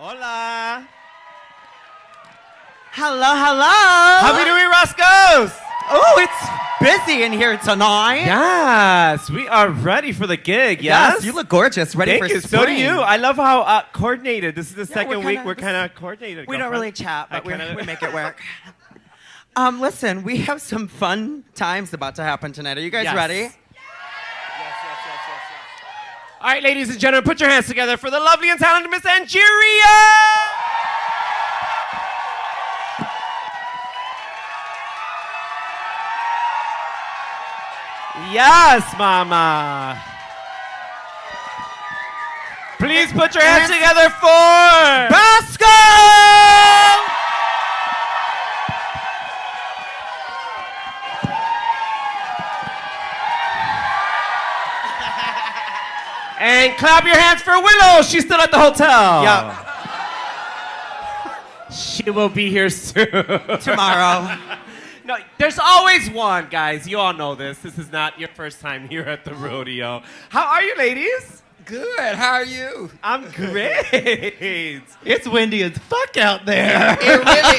Hola. Hello, hello. How we doing, Roscoe's? Oh, it's busy in here tonight. Yes, we are ready for the gig, yes? You look gorgeous. Ready Thank for you. spring. So do you. I love how coordinated. This is the second week we're kind of coordinated. We don't really chat, but we make it work. Listen, we have some fun times about to happen tonight. Are you guys ready? Yes. All right, ladies and gentlemen, put your hands together for the lovely and talented Miss Angeria! Yes, mama. Please put your hands together for Bosco! And clap your hands for Willow. She's still at the hotel. Yep. She will be here soon. Tomorrow. No, there's always one, guys. You all know this. This is not your first time here at the rodeo. How are you, ladies? Good. How are you? I'm great. It's windy as fuck out there. It really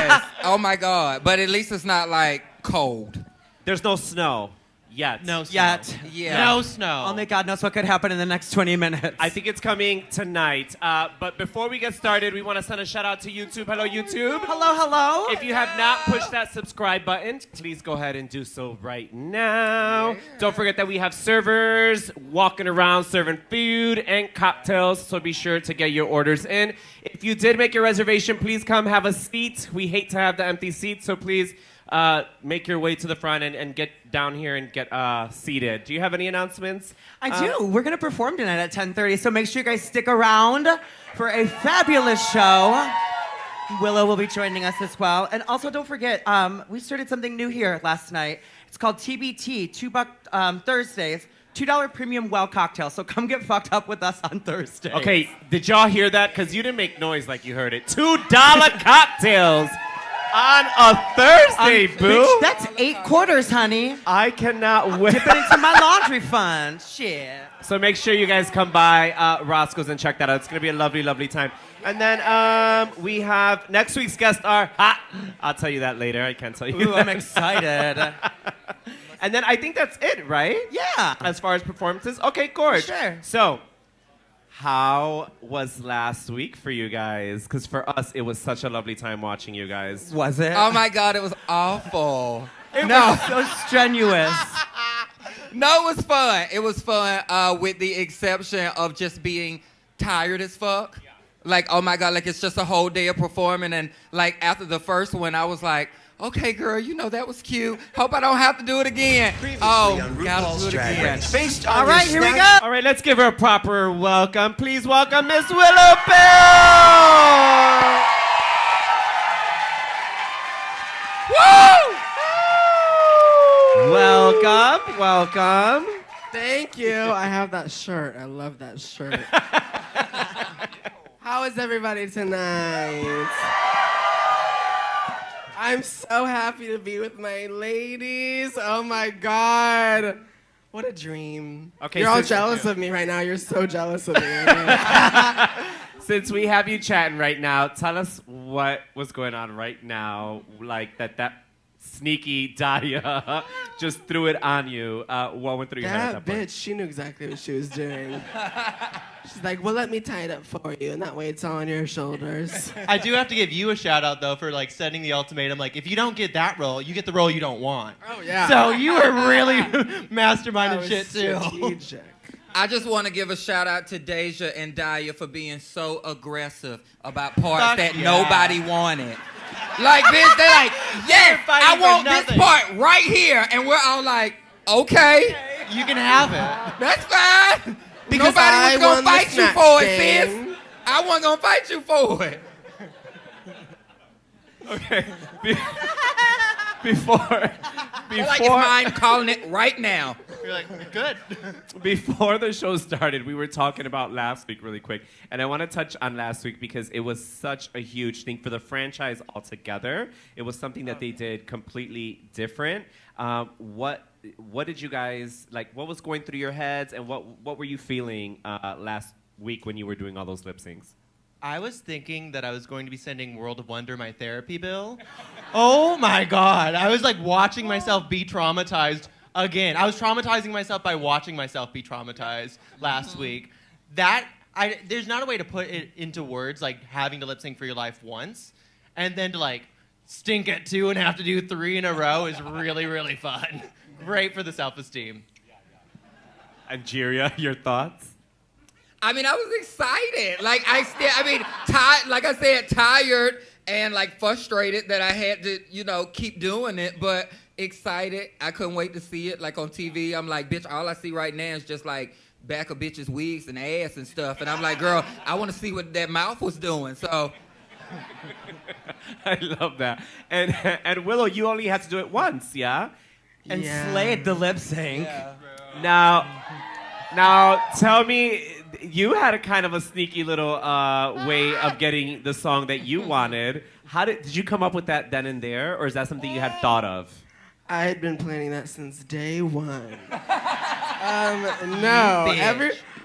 is. Oh my God. But at least it's not like cold. There's no snow yet. No snow. Yet. Yeah. No snow. Only God knows what could happen in the next 20 minutes. I think it's coming tonight. But before we get started, we want to send a shout out to YouTube. Hello, YouTube. Hello, hello. If you have not pushed that subscribe button, please go ahead and do so right now. Yeah. Don't forget that we have servers walking around serving food and cocktails, so be sure to get your orders in. If you did make your reservation, please come have a seat. We hate to have the empty seats, so please make your way to the front and get down here and get seated. Do you have any announcements? I do. We're going to perform tonight at 10:30, so make sure you guys stick around for a fabulous show. Willow will be joining us as well. And also, don't forget, we started something new here last night. It's called TBT, $2 Thursdays, $2 premium well cocktail. So come get fucked up with us on Thursday. Okay, did y'all hear that? Because you didn't make noise like you heard it. $2 cocktails on a Thursday, boo. Bitch, that's 8 quarters, honey. I cannot wait. Dip it into my laundry fund. Shit. So make sure you guys come by Roscoe's and check that out. It's going to be a lovely, lovely time. And then we have next week's guest star. I'll tell you that later. I can't tell you Ooh, that. I'm excited. And then I think that's it, right? Yeah. As far as performances? Okay, gorge. Sure. So, how was last week for you guys? Because for us, it was such a lovely time watching you guys. Was it? Oh my God, it was awful. It was so strenuous. No, it was fun. It was fun with the exception of just being tired as fuck. Yeah. Like, oh my God, like it's just a whole day of performing. And like after the first one, I was like, okay, girl, you know, that was cute. Hope I don't have to do it again. Oh, gotta do it again. All right, here we go. All right, let's give her a proper welcome. Please welcome Miss Willow Bell. Woo! Welcome, welcome. Thank you. I have that shirt. I love that shirt. How is everybody tonight? I'm so happy to be with my ladies. Oh my God. What a dream. Okay, You're all jealous of me right now. You're so jealous of me. Since we have you chatting right now, tell us what was going on right now. Like that sneaky Daria just threw it on you. What went through your head at That that point? bitch, she knew exactly what she was doing. She's like, well, let me tie it up for you, and that way it's on your shoulders. I do have to give you a shout out though for like setting the ultimatum. Like, if you don't get that role, you get the role you don't want. Oh, yeah. So you were really That masterminding was shit too. strategic. I just want to give a shout out to Deja and Daya for being so aggressive about parts Fuck that yeah. nobody wanted. Like, bitch, they're like, yes, I fighting for want this nothing. part right here. And we're all like, okay, You can have it. that's fine. Because Nobody I was going won to the fight you snatch for it, game. sis. I wasn't going to fight you for it. Okay. Before Like it's mine calling it right now. You're like, good. Before the show started, we were talking about last week really quick. And I want to touch on last week because it was such a huge thing for the franchise altogether. It was something that they did completely different. What did you guys, like, what was going through your heads and what were you feeling last week when you were doing all those lip syncs? I was thinking that I was going to be sending World of Wonder my therapy bill. Oh my God. I was like watching myself be traumatized again. I was traumatizing myself by watching myself be traumatized last week. There's not a way to put it into words, like having to lip sync for your life once, and then to like stink at 2 and have to do 3 in a row is really, really fun. Great for the self-esteem. Angeria, your thoughts? I mean, I was excited. Like I said, tired and like frustrated that I had to, keep doing it, but excited. I couldn't wait to see it like on TV. I'm like, bitch, all I see right now is just like back of bitches' wigs and ass and stuff. And I'm like, girl, I want to see what that mouth was doing. So I love that. And Willow, you only had to do it once, yeah? And slayed the lip sync. Yeah. Now, tell me, you had a kind of a sneaky little way of getting the song that you wanted. Did you come up with that then and there, or is that something you had thought of? I had been planning that since day one.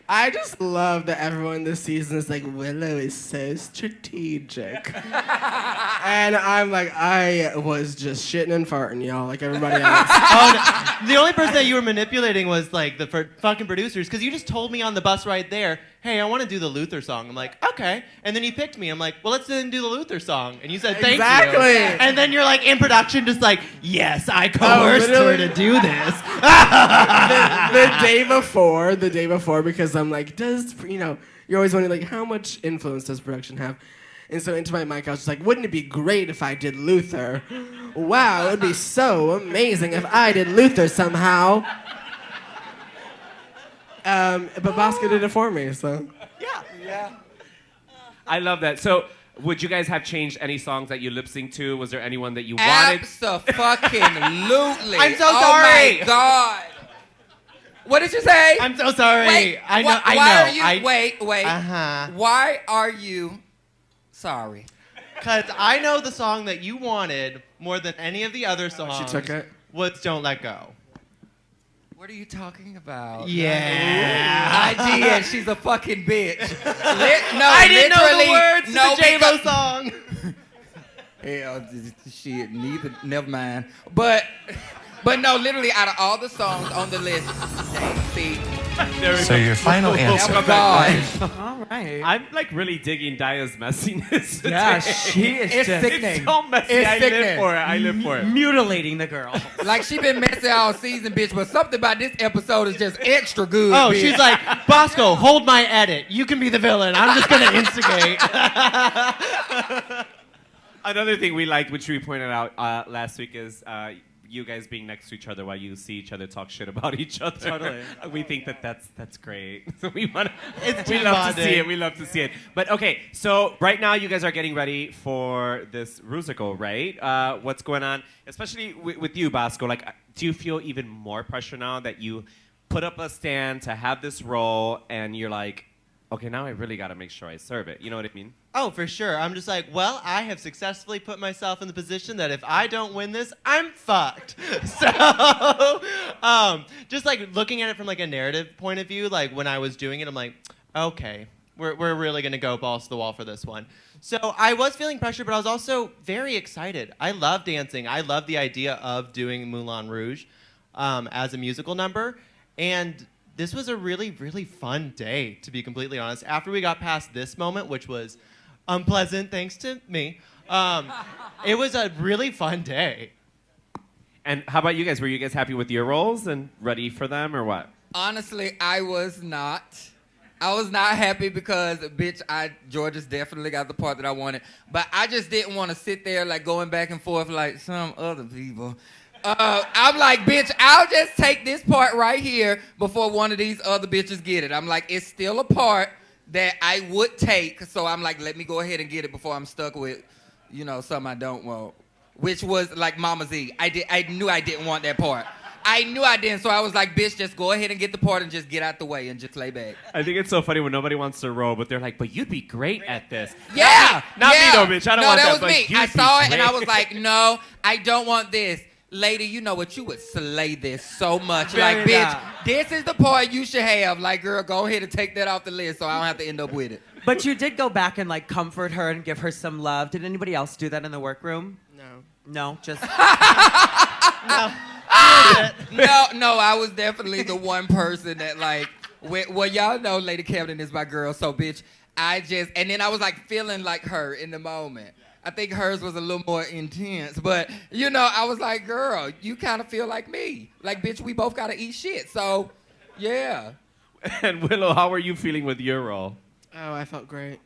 I just love that everyone this season is like, Willow is so strategic. And I'm like, I was just shitting and farting, y'all, like everybody else. Oh, no. The only person that you were manipulating was like the fucking producers, because you just told me on the bus right there, hey, I want to do the Luther song. I'm like, okay. And then you picked me. I'm like, well, let's then do the Luther song. And you said, thank Exactly. you. And then you're like in production, just like, yes, I coerced her to do this. the day before, because I'm like, you're always wondering, like, how much influence does production have? And so into my mic, I was just like, wouldn't it be great if I did Luther? Wow, it would be so amazing if I did Luther somehow. But Bosco did it for me, so. yeah. I love that. So, would you guys have changed any songs that you lip sync to? Was there anyone that you wanted? Abso-fucking-lutely. I'm so Oh sorry. my God. What did you say? I'm so sorry. Wait, I know. Wait. Uh-huh. Why are you sorry? Because I know the song that you wanted more than any of the other songs. She took it? Was Don't Let Go. What are you talking about? Yeah. I did. She's a fucking bitch. I didn't know the words to the J-Lo song. Hell, shit, never mind. But no, literally, out of all the songs on the list, see. So your final answer. Oh my God. All right. I'm like really digging Daya's messiness today. Yeah, she is It's just sickening. It's so messy. It's I sickening. live for it. mutilating the girl. Like, she been messy all season, bitch, but something about this episode is just extra good, Oh, bitch. she's like, Bosco, hold my edit. You can be the villain. I'm just going to instigate. Another thing we liked, which we pointed out last week, is you guys being next to each other while you see each other talk shit about each other. Totally. We think that's great. So we love to bonding. see it. We love to see it. But okay, so right now you guys are getting ready for this Rusical, right? What's going on? Especially with you, Bosco. Like, do you feel even more pressure now that you put up a stand to have this role, and you're like, okay, now I really got to make sure I serve it. You know what I mean? Oh, for sure. I'm just like, well, I have successfully put myself in the position that if I don't win this, I'm fucked. So, just like looking at it from like a narrative point of view, like when I was doing it, I'm like, okay, we're really gonna go balls to the wall for this one. So I was feeling pressure, but I was also very excited. I love dancing. I love the idea of doing Moulin Rouge as a musical number, and this was a really, really fun day, to be completely honest. After we got past this moment, which was unpleasant, thanks to me, it was a really fun day. And how about you guys? Were you guys happy with your roles and ready for them, or what? Honestly, I was not. I was not happy because, bitch, Georgia's definitely got the part that I wanted. But I just didn't want to sit there, like, going back and forth like some other people. I'm like, bitch, I'll just take this part right here before one of these other bitches get it. I'm like, it's still a part that I would take, so I'm like, let me go ahead and get it before I'm stuck with, something I don't want, which was like Mama Z. I knew I didn't want that part. I knew I didn't, so I was like, bitch, just go ahead and get the part and just get out the way and just lay back. I think it's so funny when nobody wants to roll, but they're like, but you'd be great at this. Yeah! Not yeah. me though, bitch. I don't want that. No, that was me. You'd I be saw it and I great. was like, no, I don't want this. Lady, you know what? You would slay this so much. Very Like, bitch, loud. this is the part you should have. Like, girl, go ahead and take that off the list so I don't have to end up with it. But you did go back and like comfort her and give her some love. Did anybody else do that in the workroom? No. No, just No, I was definitely the one person that like, well, y'all know Lady Camden is my girl, so bitch, and then I was like feeling like her in the moment. I think hers was a little more intense, but you know, I was like, girl, you kind of feel like me. Like, bitch, we both gotta eat shit, so yeah. And Willow, how are you feeling with your role? Oh, I felt great.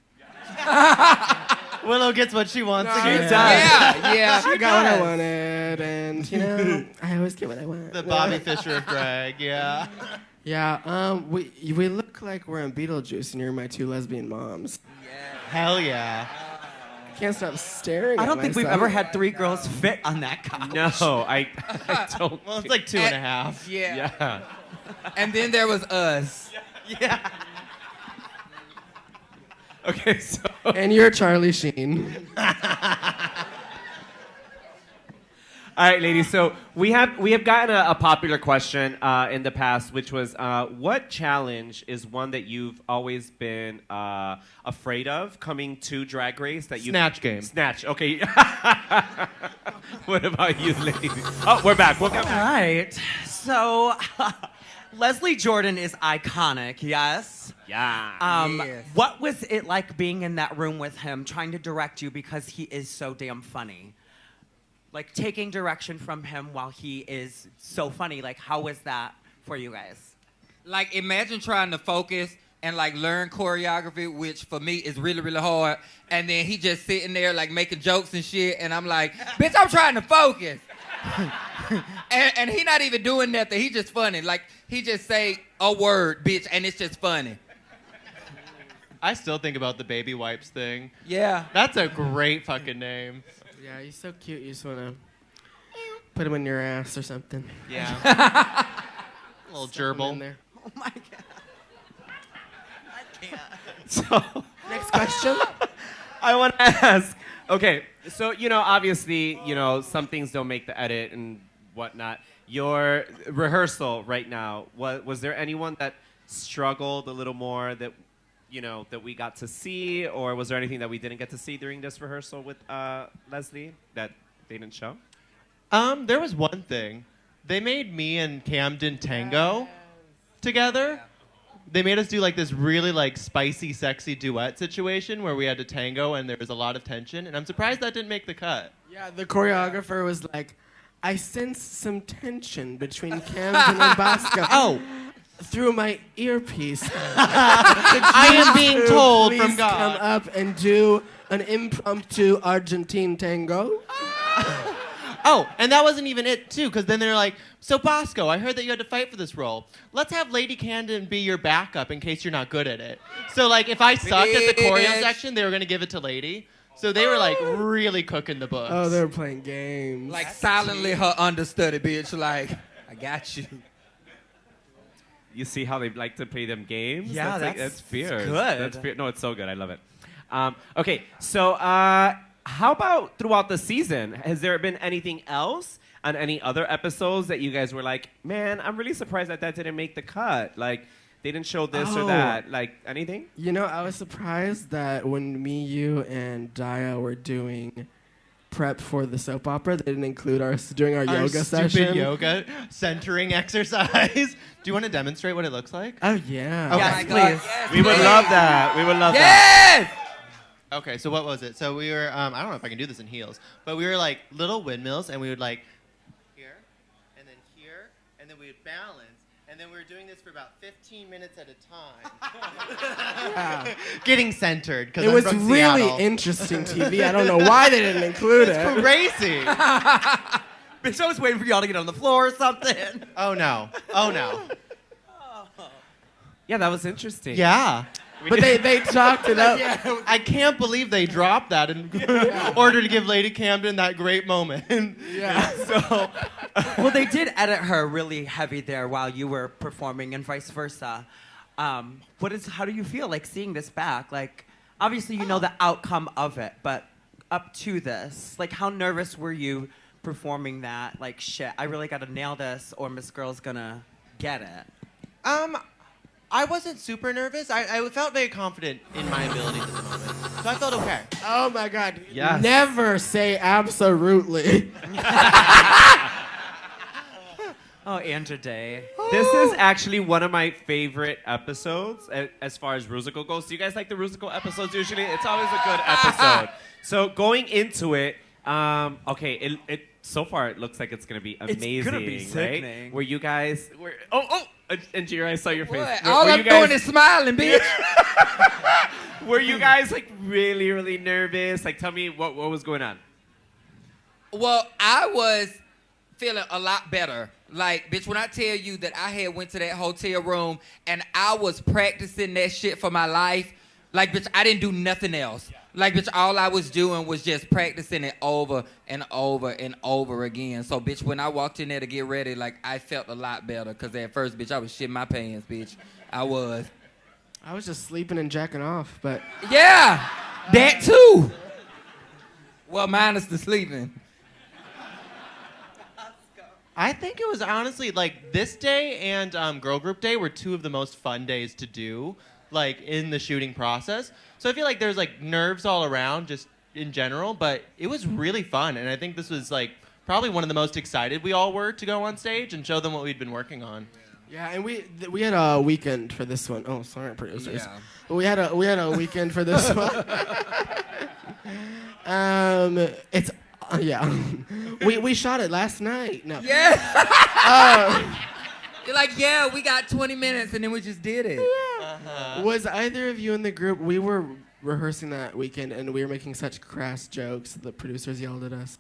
Willow gets what she wants No, again. Yeah. I got what I wanted, and you know, I always get what I want. The Bobby Fischer of drag, yeah. Yeah, we look like we're in Beetlejuice, and you're my two lesbian moms. Hell yeah. I can't stop staring. I at don't think we've myself. ever had 3 girls fit on that couch. No, I don't. Well, it's like 2.5. Yeah. Yeah. And then there was us. Yeah. Okay, so. And you're Charlie Sheen. All right, ladies. So we have gotten a popular question in the past, which was, what challenge is one that you've always been afraid of coming to Drag Race? That you Snatch game. Snatch. Okay. What about you, ladies? Oh, we're back. We'll come All back. right. So, Leslie Jordan is iconic, yes? Yeah. Yes. What was it like being in that room with him, trying to direct you because he is so damn funny? Like, taking direction from him while he is so funny. Like, how was that for you guys? Like, imagine trying to focus and like learn choreography, which for me is really, really hard. And then he just sitting there like making jokes and shit, and I'm like, bitch, I'm trying to focus. and he not even doing nothing. He just funny. Like, he just say a word, bitch, and it's just funny. I still think about the baby wipes thing. Yeah. That's a great fucking name. Yeah, he's so cute. You just wanna put him in your ass or something. Yeah. A little Put him in gerbil. there. Oh, my God. I can't. So. Next question. I want to ask. Okay, so obviously, some things don't make the edit and whatnot. Your rehearsal right now, was there anyone that struggled a little more that we got to see, or was there anything that we didn't get to see during this rehearsal with Leslie that they didn't show? There was one thing. They made me and Camden tango together. They made us do like this really like spicy, sexy duet situation where we had to tango and there was a lot of tension. And I'm surprised that didn't make the cut. Yeah, the choreographer was like, I sense some tension between Camden and Bosco. Oh. Through my earpiece. I am being told Please from God. come up and do an impromptu Argentine tango. Oh, and that wasn't even it, too, because then they're like, so Bosco, I heard that you had to fight for this role. Let's have Lady Camden be your backup in case you're not good at it. So, like, if I suck at the choreo Bitch. section, they were going to give it to Lady. So they were, like, really cooking the books. Oh, they were playing games. Like, silently her understudy, bitch. Like, I got you. You see how they like to play them games? Yeah, that's fierce. good. That's fierce. No, it's so good. I love it. Okay, so how about throughout the season? Has there been anything else on any other episodes that you guys were like, man, I'm really surprised that didn't make the cut? Like, they didn't show this or Oh. that. Like, anything? I was surprised that when me, you, and Daya were doing prep for the soap opera, they didn't include us doing our yoga stupid session. yoga centering exercise. Do you want to demonstrate what it looks like? Oh, yeah. Okay. Yes, my God, please. yes, We would please. love that. We would love that. Yes! Okay, so what was it? So we were, I don't know if I can do this in heels, but we were like little windmills, and we would like here, and then we would balance, and then we were doing this for about 15 minutes at a time. Yeah. Getting centered, because It was from really Seattle. interesting TV. I don't know why they didn't include it. Crazy. Bitch, I was waiting for y'all to get on the floor or something. Oh no. Oh no. Yeah, that was interesting. Yeah. But they talked it up. I can't believe they dropped that in order to give Lady Camden that great moment. Yeah. So, well, they did edit her really heavy there while you were performing, and vice versa. How do you feel like seeing this back? Like, obviously you know the outcome of it, but up to this, like, how nervous were you performing that? Like, shit, I really got to nail this, or Miss Girl's gonna get it. I wasn't super nervous. I felt very confident in my abilities at the moment. So I felt okay. Oh my God. Yes. Never say absolutely. Oh, Andrew Day. This is actually one of my favorite episodes as far as Rusical goes. Do you guys like the Rusical episodes usually? It's always a good episode. So going into it, okay, it so far it looks like it's gonna be amazing, It's gonna be right? sickening. Where you guys were Angeria, I saw your face. What? Were All you I'm guys- doing is smiling, bitch. Were you guys like really, really nervous? Like, tell me what was going on. Well, I was feeling a lot better. Like, bitch, when I tell you that I had went to that hotel room and I was practicing that shit for my life, like, bitch, I didn't do nothing else. Like, bitch, all I was doing was just practicing it over and over and over again. So, bitch, when I walked in there to get ready, like, I felt a lot better. Because at first, bitch, I was shitting my pants, bitch. I was. I was just sleeping and jacking off, but Yeah, that too. Well, minus the sleeping. I think it was honestly like this day and girl group day were two of the most fun days to do, like in the shooting process. So I feel like there's like nerves all around just in general, but it was really fun. And I think this was like probably one of the most excited we all were to go on stage and show them what we'd been working on. yeah, and we had a weekend for this one. Oh, sorry, producers. Yeah. We had a weekend for this one. It's yeah. we shot it last night. No. Yeah. You're like, yeah, we got 20 minutes, and then we just did it. Was either of you in the group? We were rehearsing that weekend, and we were making such crass jokes. The producers yelled at us.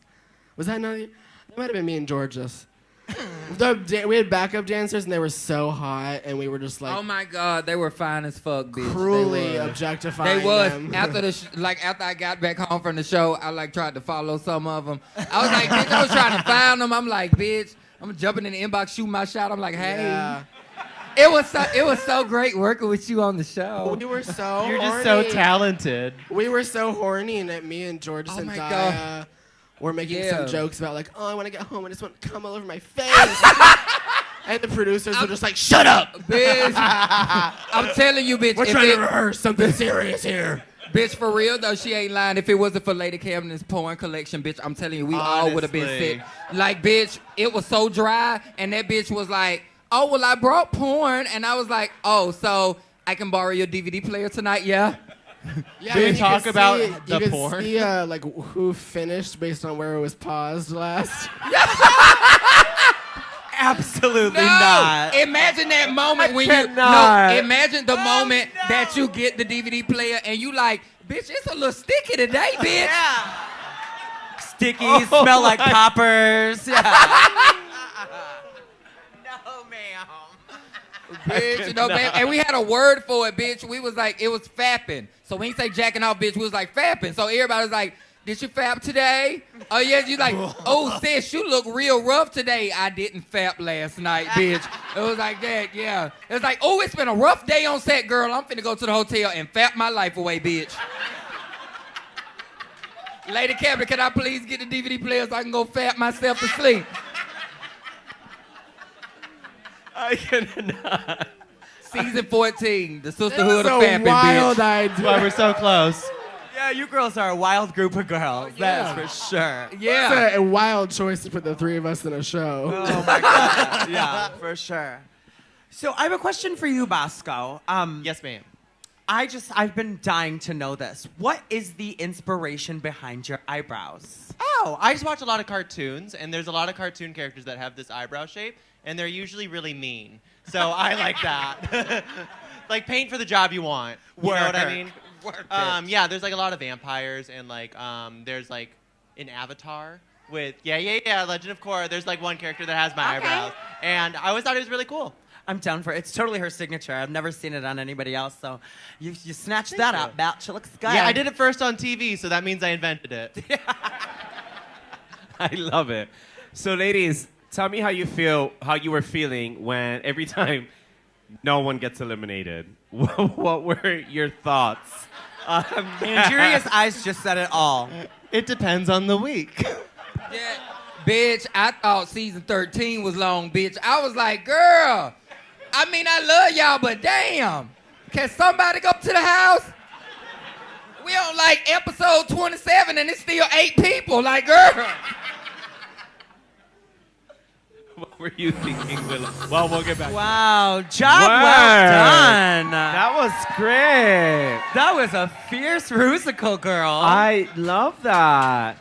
Was that not you? It might have been me and Georges. We had backup dancers, and they were so hot, and we were just like Oh my God, they were fine as fuck, bitch. cruelly They were. objectifying They was them. after after I got back home from the show, I like tried to follow some of them. I was like, bitch, I was trying to find them. I'm like, bitch, I'm jumping in the inbox, shooting my shot. I'm like, hey, Yeah. it was so great working with you on the show. We were so You're just horny. so talented. We were so horny, and me and Georges Oh and my Daya God. were making Yeah. some jokes about like, oh, I want to get home. I just want to come all over my face. And the producers were just like, shut up. Bitch, I'm telling you, bitch. We're if trying it- to rehearse something serious here. Bitch, for real though, she ain't lying. If it wasn't for Lady Camden's porn collection, bitch, I'm telling you, we all would have been Honestly. sick. Like, bitch, it was so dry, and that bitch was like, oh, well, I brought porn, and I was like, oh, so I can borrow your DVD player tonight, yeah? Yeah, Did we and you talk could about see, the you could porn? See, like who finished based on where it was paused last. Absolutely No! not. Imagine that moment when cannot. No, imagine the moment that you get the DVD player, and you like, bitch, it's a little sticky today, bitch. Sticky, smell like poppers. Yeah. No, ma'am. Bitch, you know, babe, and we had a word for it, bitch. We was like, it was fapping. So when you say jacking off, bitch, we was like fapping. So everybody was like, did you fap today? Oh, yes, you like, oh, sis, you look real rough today. I didn't fap last night, bitch. It was like that, yeah. It was like, oh, it's been a rough day on set, girl. I'm finna go to the hotel and fap my life away, bitch. Lady Cabinet, can I please get the DVD player so I can go fap myself to sleep? I cannot. Season 14, the It Sisterhood was of a Fapping, wild bitch. idea. That's why we're so close. Yeah, you girls are a wild group of girls. Yeah. That's for sure. Yeah. It's a wild choice to put the three of us in a show. Oh my God. Yeah, for sure. So I have a question for you, Bosco. Yes, ma'am. I've been dying to know this. What is the inspiration behind your eyebrows? Oh, I just watch a lot of cartoons, and there's a lot of cartoon characters that have this eyebrow shape, and they're usually really mean. So I like that. Like, paint for the job you want. You know what I mean? Yeah, there's like a lot of vampires, and like there's like an Avatar with Legend of Korra. There's like one character that has my eyebrows, and I always thought it was really cool. I'm down for it. It's totally her signature. I've never seen it on anybody else, so you snatched that up, Batch. It looks good. Yeah, I did it first on TV, so that means I invented it. I love it. So, ladies, tell me how you were feeling when every time no one gets eliminated. What were your thoughts? Angeria's eyes just said it all. It depends on the week. Yeah. Bitch, I thought season 13 was long, bitch. I was like, girl, I mean, I love y'all, but damn. Can somebody go to the house? We on like episode 27 and it's still 8 people. Like, girl. What were you thinking, Willow? Well, we'll get back. Wow, job Word. well done. That was great. That was a fierce rusical, girl. I love that.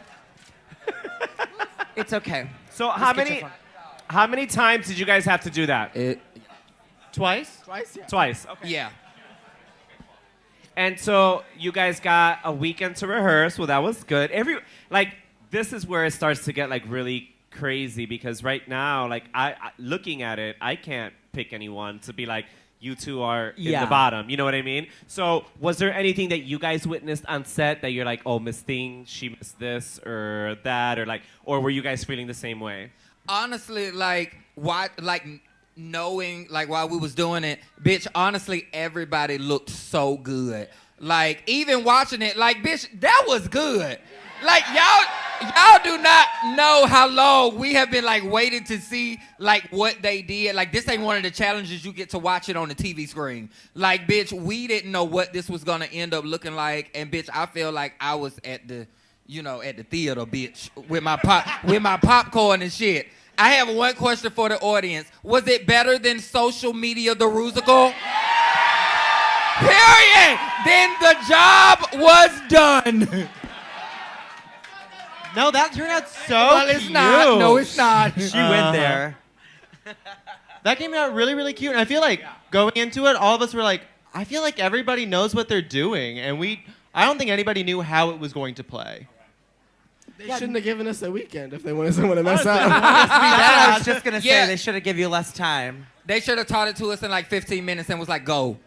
It's okay. So Let's get your phone. how many times did you guys have to do that? Twice? Twice? Yeah. Twice. Okay. Yeah. And so you guys got a weekend to rehearse. Well, that was good. This is where it starts to get like really crazy because right now, like I looking at it, I can't pick anyone to be like, you two are in the bottom. You know what I mean? So was there anything that you guys witnessed on set that you're like, oh, Miss Thing, she missed this or that, or were you guys feeling the same way? Honestly, knowing like while we was doing it, bitch, honestly, everybody looked so good. Like, even watching it, like, bitch, that was good. Like, y'all do not know how long we have been, like, waiting to see, like, what they did. Like, this ain't one of the challenges you get to watch it on the TV screen. Like, bitch, we didn't know what this was gonna end up looking like. And, bitch, I feel like I was at the theater, bitch, with my popcorn and shit. I have one question for the audience. Was it better than social media, the Rusical? Period. Then the job was done. No, that turned out so Well, it's cute. not. No, it's not. She went there. That came out really, really cute. And I feel like going into it, all of us were like, I feel like everybody knows what they're doing. And I don't think anybody knew how it was going to play. They shouldn't have given us a weekend if they wanted someone to mess up. That's what I was just going to say. Yeah. They should have given you less time. They should have taught it to us in like 15 minutes and was like, go.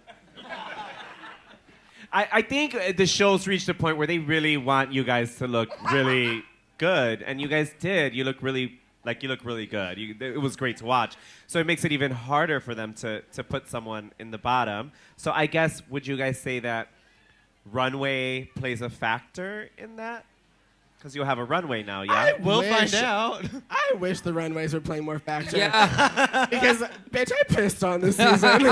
I think the show's reached a point where they really want you guys to look really good, and you guys did. You look really good. It was great to watch. So it makes it even harder for them to put someone in the bottom. So I guess, would you guys say that runway plays a factor in that? Because you'll have a runway now, yeah? We'll find out. I wish the runways were playing more factor. Yeah. Because, bitch, I pissed on this season.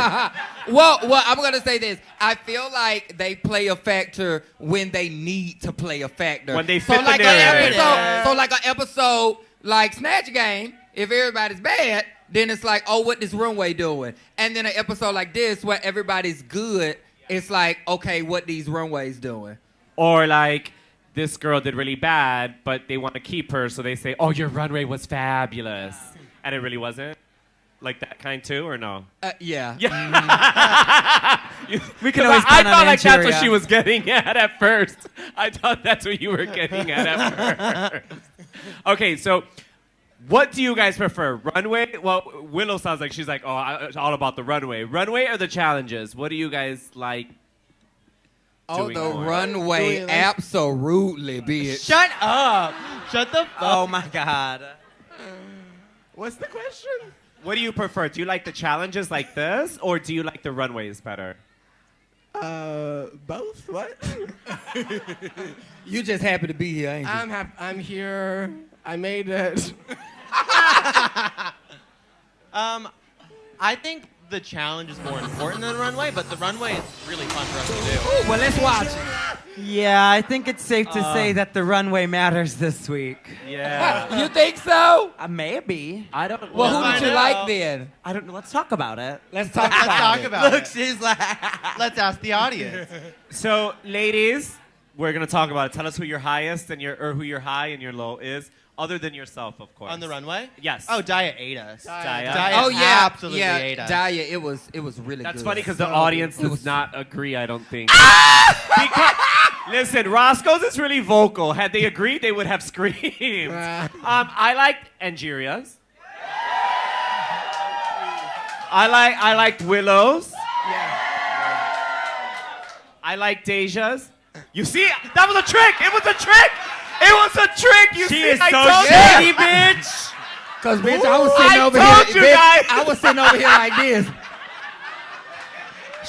Well, I'm going to say this. I feel like they play a factor when they need to play a factor. When they fit the like narrative. So like an episode like Snatch Game, if everybody's bad, then it's like, oh, what this runway doing? And then an episode like this where everybody's good, it's like, okay, what these runways doing? Or like, this girl did really bad, but they want to keep her, so they say, oh, your runway was fabulous. And it really wasn't? Like that kind too, or no? Yeah. We can always I count on thought like that's what Angeria. she was getting at first. I thought that's what you were getting at first. Okay, so what do you guys prefer? Runway? Well, Willow sounds like she's like, oh, it's all about the runway. Runway or the challenges? What do you guys like? Oh, the Doing more. runway, absolutely, bitch. Shut up. Shut the fuck Oh, my God. What's the question? What do you prefer? Do you like the challenges like this, or do you like the runways better? Both? What? You just happy to be here, ain't you? I'm here. I made it. I think the challenge is more important than the runway, but the runway is really fun for us to do. Ooh, well, let's watch it. Yeah, I think it's safe to say that the runway matters this week. Yeah. You think so? Maybe. I don't. Well, who find did you out. like then? I don't know. Let's talk about it. Let's talk Let's about talk it. about Look, it. she's like... Let's ask the audience. So, ladies, we're gonna talk about it. Tell us who your highest and who your high and your low is, other than yourself, of course. On the runway? Yes. Oh, Daya ate us. Daya. Oh yeah, absolutely yeah. ate us. Daya, it was really That's good. funny because the audience does not agree, I don't think. Listen, Roscoe's is really vocal. Had they agreed, they would have screamed. I liked Angeria's. I liked Willow's. I liked Deja's. You see, that was a trick. It was a trick. It was a trick. You see, is I so told shady, you. bitch. Cause bitch, I was sitting I over told here. you bitch, guys. I was sitting over here like this.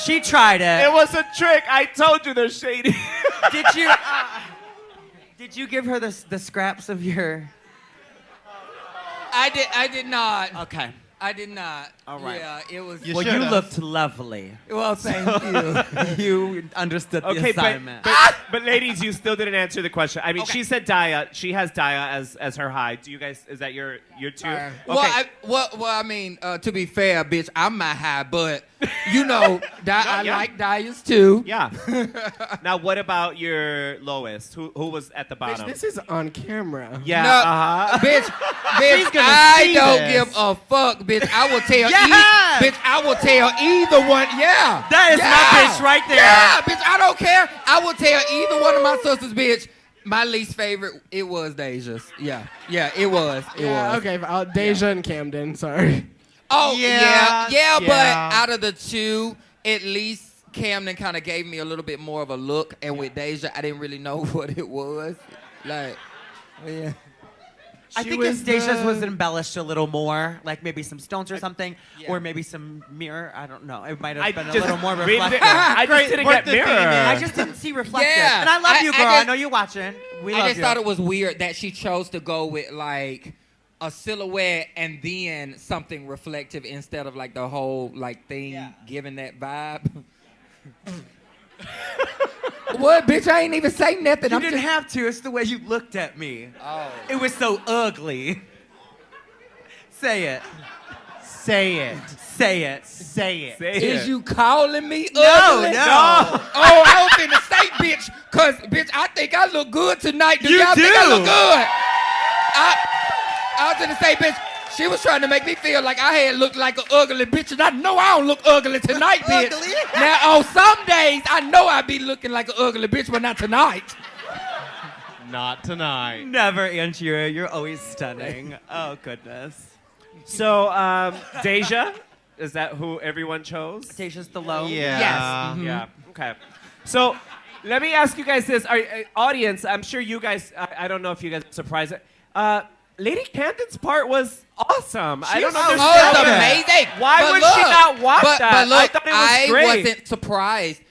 She tried it. It was a trick. I told you they're shady. Did you give her the scraps of your... I did not. Okay. I did not. All right. Yeah, it was. Well, you looked lovely. Well, thank you. You understood the assignment. But ladies, you still didn't answer the question. I mean, she said Daya. She has Daya as her high. Do you guys? Is that your two? Okay. Well, I mean, to be fair, bitch, I'm my high, but you know, I like Daya's too. Yeah. Now, what about your lowest? Who was at the Bitch, bottom? this is on camera. Yeah. No, bitch, gonna I see don't this. give a fuck, bitch. I will tell Yes! bitch, I will tell either one. Yeah. That is my bitch right there. Yeah, bitch, I don't care. I will tell either one of my sisters, bitch. My least favorite, it was Deja's. Yeah, it was. It Yeah, was. okay. Deja and Camden, sorry. Oh, Yeah, yeah, but yeah. out of the two, at least Camden kind of gave me a little bit more of a look, and with Deja, I didn't really know what it was. Like, yeah. I think if Deja's was embellished a little more, like maybe some stones or something, Yeah. or maybe some mirror. I don't know. It might have I been a just little more read reflective. I just didn't work get the mirror. theme in. I just didn't see reflective. Yeah. And I love you, I girl. I just- know you're watching. We I love just you. thought it was weird that she chose to go with like a silhouette and then something reflective instead of like the whole like thing giving that vibe. What, bitch? I ain't even say nothing. You didn't have to. It's the way you looked at me. Oh. It was so ugly. Say it. Say it. Say it. Say it. Say Is it. you calling me No, ugly? no. Oh, I was finna say, bitch, cause bitch, I think I look good tonight. Do You y'all think I do. look good? I was gonna say, bitch, she was trying to make me feel like I had looked like an ugly bitch, and I know I don't look ugly tonight, bitch. Ugly? Now, on some days, I know I be looking like an ugly bitch, but not tonight. Not tonight. Never, Angeria. You're always stunning. Oh, goodness. So, Deja, is that who everyone chose? Deja's the low. Yeah. Yes. Mm-hmm. Yeah. Okay. So, let me ask you guys this. Audience, I'm sure you guys, I don't know if you guys are surprised. Lady Camden's part was awesome. I don't Oh, understand it's that. amazing. Why But would look, she not watch but, that? But look, I thought it was great. wasn't surprised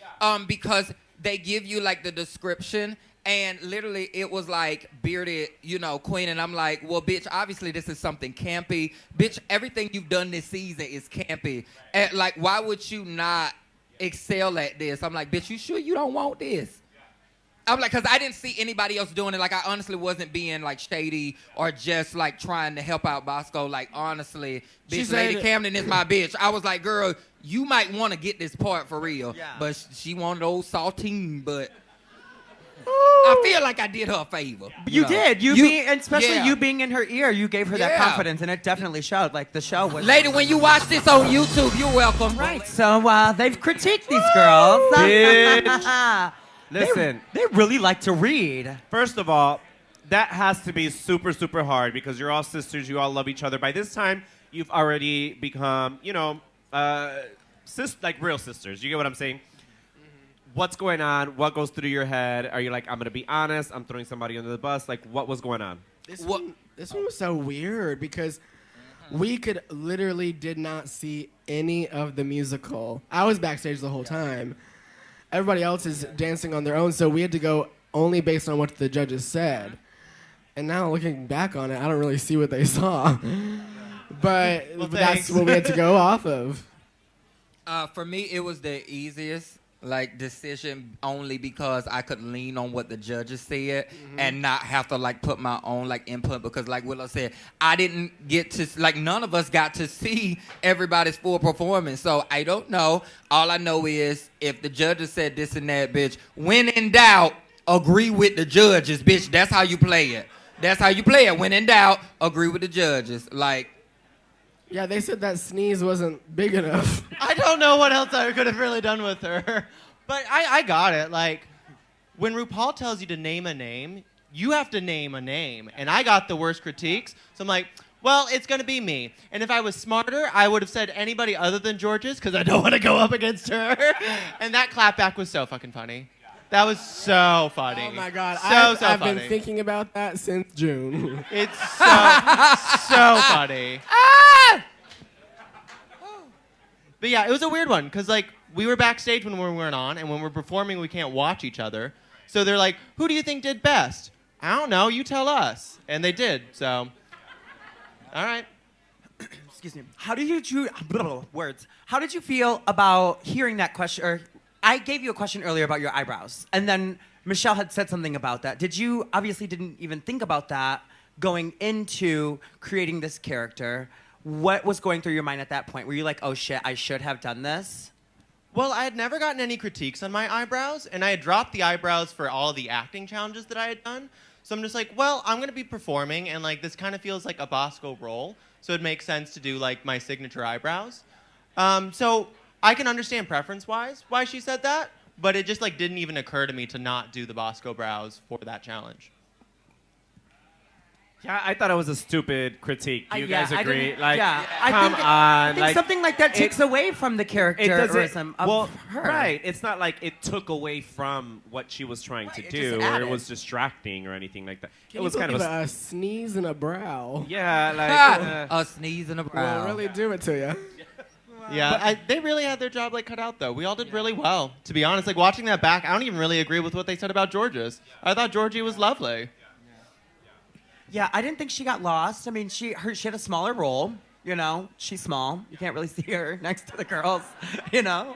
because they give you like the description and literally it was like bearded, you know, queen. And I'm like, well, bitch, obviously this is something campy. Bitch, everything you've done this season is campy. And like, why would you not excel at this? I'm like, bitch, you sure you don't want this? I'm like, because I didn't see anybody else doing it. Like, I honestly wasn't being, like, shady or just, like, trying to help out Bosco. Like, honestly, bitch, Lady Camden is my bitch. I was like, girl, you might want to get this part for real. Yeah. But she wanted old saltine, but I feel like I did her a favor. You know? did. And especially yeah. you being in her ear, you gave her that Yeah. confidence, and it definitely showed. Like, the show was... Lady, when you watch this on YouTube, you're welcome. Right. So, they've critiqued these girls. Bitch. Listen. They really like to read. First of all, that has to be super, super hard because you're all sisters. You all love each other. By this time, you've already become, you know, like real sisters. You get what I'm saying? What's going on? What goes through your head? Are you like, I'm going to be honest, I'm throwing somebody under the bus? Like, what was going on? This one was so weird because we did not see any of the musical. I was backstage the whole time. Everybody else is dancing on their own, so we had to go only based on what the judges said. And now looking back on it, I don't really see what they saw. But Well, that's thanks. what we had to go off of. For me, it was the easiest decision only because I could lean on what the judges said and not have to put my own input because like Willow said, I didn't get to none of us got to see everybody's full performance. So I don't know. All I know is if the judges said this and that, bitch, when in doubt, agree with the judges, bitch. That's how you play it. That's how you play it. When in doubt, agree with the judges. Yeah, they said that sneeze wasn't big enough. I don't know what else I could have really done with her. But I got it. When RuPaul tells you to name a name, you have to name a name. And I got the worst critiques. So I'm like, well, it's going to be me. And if I was smarter, I would have said anybody other than George's because I don't want to go up against her. And that clapback was so fucking funny. That was so funny. Oh my God, So I've funny. been thinking about that since June. It's so funny. But yeah, it was a weird one because we were backstage when we weren't on, and when we're performing, we can't watch each other. So they're like, "Who do you think did best?" I don't know. You tell us, and they did. So, all right. excuse me. How did you words? How did you feel about hearing that question? Or I gave you a question earlier about your eyebrows, and then Michelle had said something about that. Did you obviously didn't even think about that going into creating this character? What was going through your mind at that point? Were you like, oh shit, I should have done this? Well, I had never gotten any critiques on my eyebrows, and I had dropped the eyebrows for all of the acting challenges that I had done. So I'm just like, well, I'm going to be performing, and like this kind of feels like a Bosco role, so it makes sense to do like my signature eyebrows. So I can understand preference-wise why she said that, but it just like didn't even occur to me to not do the Bosco brows for that challenge. Yeah, I thought it was a stupid critique. Do you guys agree? I think something like that takes away from the characterism of her. Right. It's not like it took away from what she was trying to do, or it was distracting or anything like that. Can it was you kind of a sneeze and a brow. Yeah, like a sneeze and a brow. Will really do it to you. Yeah, they really had their job like cut out though. We all did really well. To be honest, like watching that back, I don't even really agree with what they said about George's. I thought Georgie was lovely. Yeah, I didn't think she got lost. I mean, she had a smaller role. You know, she's small. You can't really see her next to the girls. You know,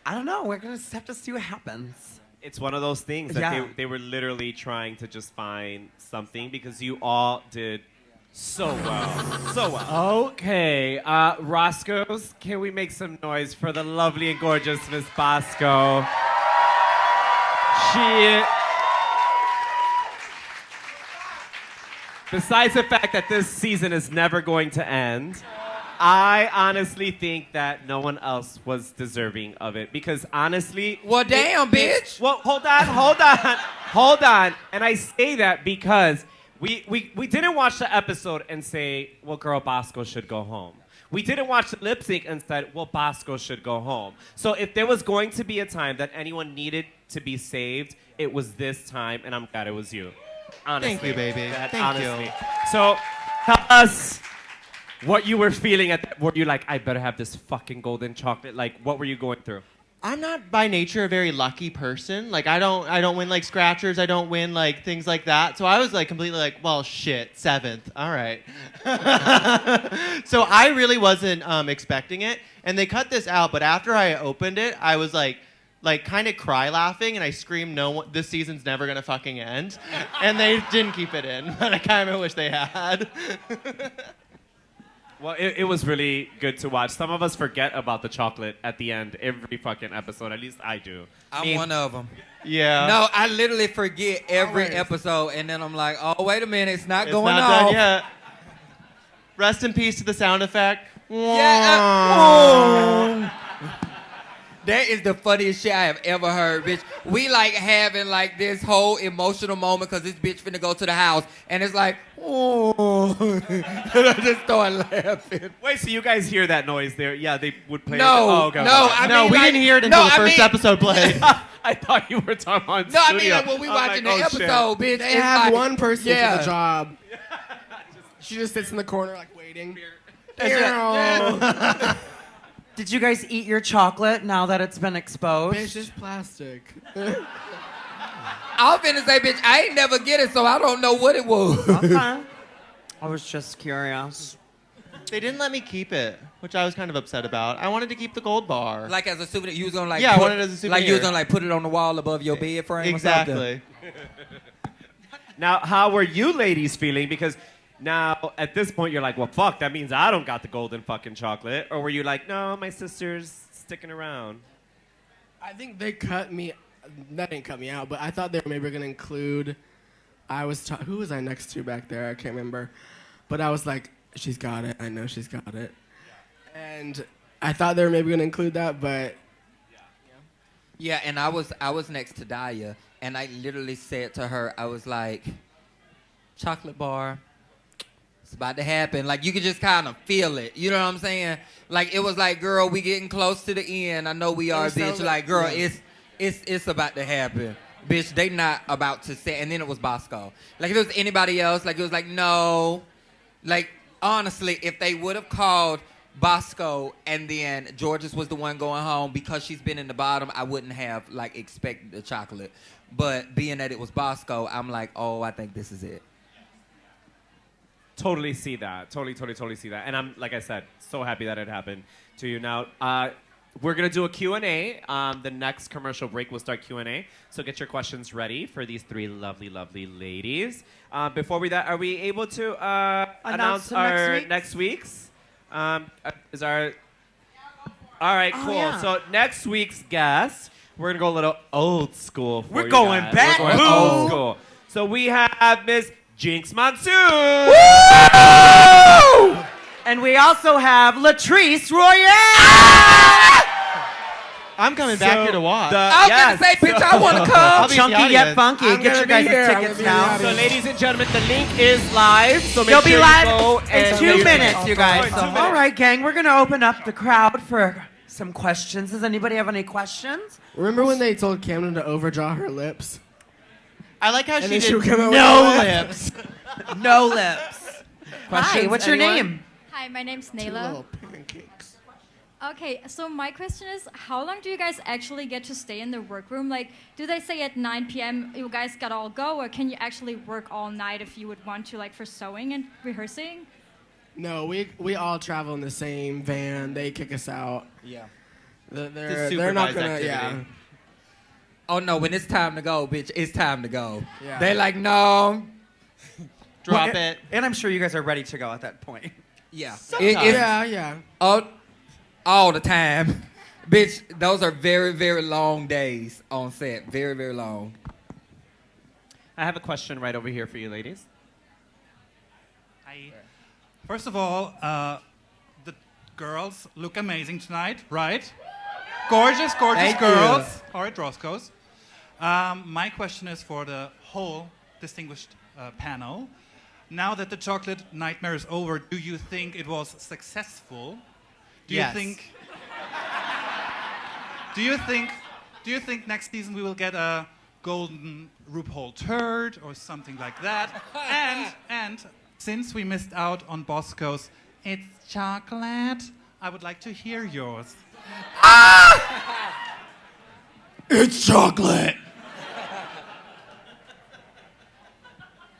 I don't know. We're gonna have to see what happens. It's one of those things that they were literally trying to just find something because you all did so well. So well. Okay, Roscoe's, can we make some noise for the lovely and gorgeous Miss Bosco? Besides the fact that this season is never going to end, I honestly think that no one else was deserving of it because honestly... Well, damn, bitch! Well, hold on. And I say that because we didn't watch the episode and say, well, girl, Bosco should go home. We didn't watch the lip sync and said, well, Bosco should go home. So if there was going to be a time that anyone needed to be saved, it was this time, and I'm glad it was you. Honestly. Thank you, baby. Thank you. So tell us what you were feeling at that. Were you like, I better have this fucking golden chocolate? Like, what were you going through? I'm not by nature a very lucky person. Like I don't win like scratchers. I don't win like things like that. So I was like completely like, well, shit, 7th. All right. So I really wasn't expecting it, and they cut this out. But after I opened it, I was like kind of cry laughing, and I screamed, "No, this season's never gonna fucking end," and they didn't keep it in. But I kind of wish they had. Well, it was really good to watch. Some of us forget about the chocolate at the end every fucking episode. At least I do. I'm one of them. Yeah. No, I literally forget every episode, and then I'm like, oh, wait a minute, it's not going not off. done yet. Rest in peace to the sound effect. Yeah. That is the funniest shit I have ever heard, bitch. We like having like this whole emotional moment because this bitch finna go to the house, and it's like, oh, and I just start laughing. Wait, so you guys hear that noise there? Yeah, they would play. No, we didn't hear it until the first episode played. I thought you were talking about. No, I mean like when we watching the episode, bitch. They have like, one person for the job. She just sits in the corner like waiting. Did you guys eat your chocolate now that it's been exposed? Bitch, it's plastic. I was finna say, bitch, I ain't never get it, so I don't know what it was. Okay. I was just curious. They didn't let me keep it, which I was kind of upset about. I wanted to keep the gold bar. Like as a souvenir, you was gonna like I wanted it as a souvenir. Like you was gonna like put it on the wall above your bed frame. Exactly. Now, how were you ladies feeling? Because now, at this point, you're like, well, fuck, that means I don't got the golden fucking chocolate. Or were you like, no, my sister's sticking around? I think they cut me. That didn't cut me out, but I thought they were maybe going to include. Who was I next to back there? I can't remember. But I was like, she's got it. I know she's got it. And I thought they were maybe going to include that, but. Yeah, and I was next to Daya, and I literally said to her, I was like, chocolate bar. It's about to happen. Like, you could just kind of feel it. You know what I'm saying? Like, it was like, girl, we getting close to the end. I know we are, bitch. Like, girl, it's about to happen. Bitch, they not about to say. And then it was Bosco. Like, if it was anybody else, like, it was like, no. Like, honestly, if they would have called Bosco and then Georges was the one going home because she's been in the bottom, I wouldn't have, like, expected the chocolate. But being that it was Bosco, I'm like, oh, I think this is it. totally see that. Totally see that. And I'm, like I said, so happy that it happened to you. Now, we're going to do a Q&A. The next commercial break, we'll start Q&A. So get your questions ready for these three lovely ladies. Before we that, are we able to announce our next week's? All right, cool. Yeah. So next week's guest, we're going to go a little old school for We're you going guys. back. We're going old school. So we have Miss Jinx Monsoon. Woo! And we also have Latrice Royale. I'm coming back here to watch. I was gonna say, bitch, I want to come. I'll be the Chunky yet audience. funky. I'm Get your gonna guys' be here. I'm tickets gonna be now. in the So ladies and gentlemen, the link is live. So make They'll sure be you live go in and 2 get your minutes, tickets. you guys. All right, 2 minutes. All right, gang, we're going to open up the crowd for some questions. Does anybody have any questions? Remember when they told Camden to overdraw her lips? I like how And she then she did would come out no with a lips. No lips. Hi, Questions, what's your anyone? name? Hi, my name's Two Nayla. little pancakes. Okay, so my question is, how long do you guys actually get to stay in the workroom? Like, do they say at 9 p.m. you guys gotta all go, or can you actually work all night if you would want to, like for sewing and rehearsing? No, we all travel in the same van. They kick us out. Yeah. They're not gonna. activity. Yeah. Oh no, when it's time to go, bitch, it's time to go. Yeah. They like, no. Drop it. And I'm sure you guys are ready to go at that point. Yeah. Sometimes. Yeah. All the time. Bitch, those are very, very long days on set. Very, very long. I have a question right over here for you, ladies. Hi. First of all, the girls look amazing tonight, right? Gorgeous Thank girls. you. All right, Roscoe's. My question is for the whole distinguished panel. Now that the chocolate nightmare is over, do you think it was successful? Do Yes. you think next season we will get a golden RuPaul turd or something like that? and since we missed out on Bosco's "It's chocolate," I would like to hear yours. It's chocolate.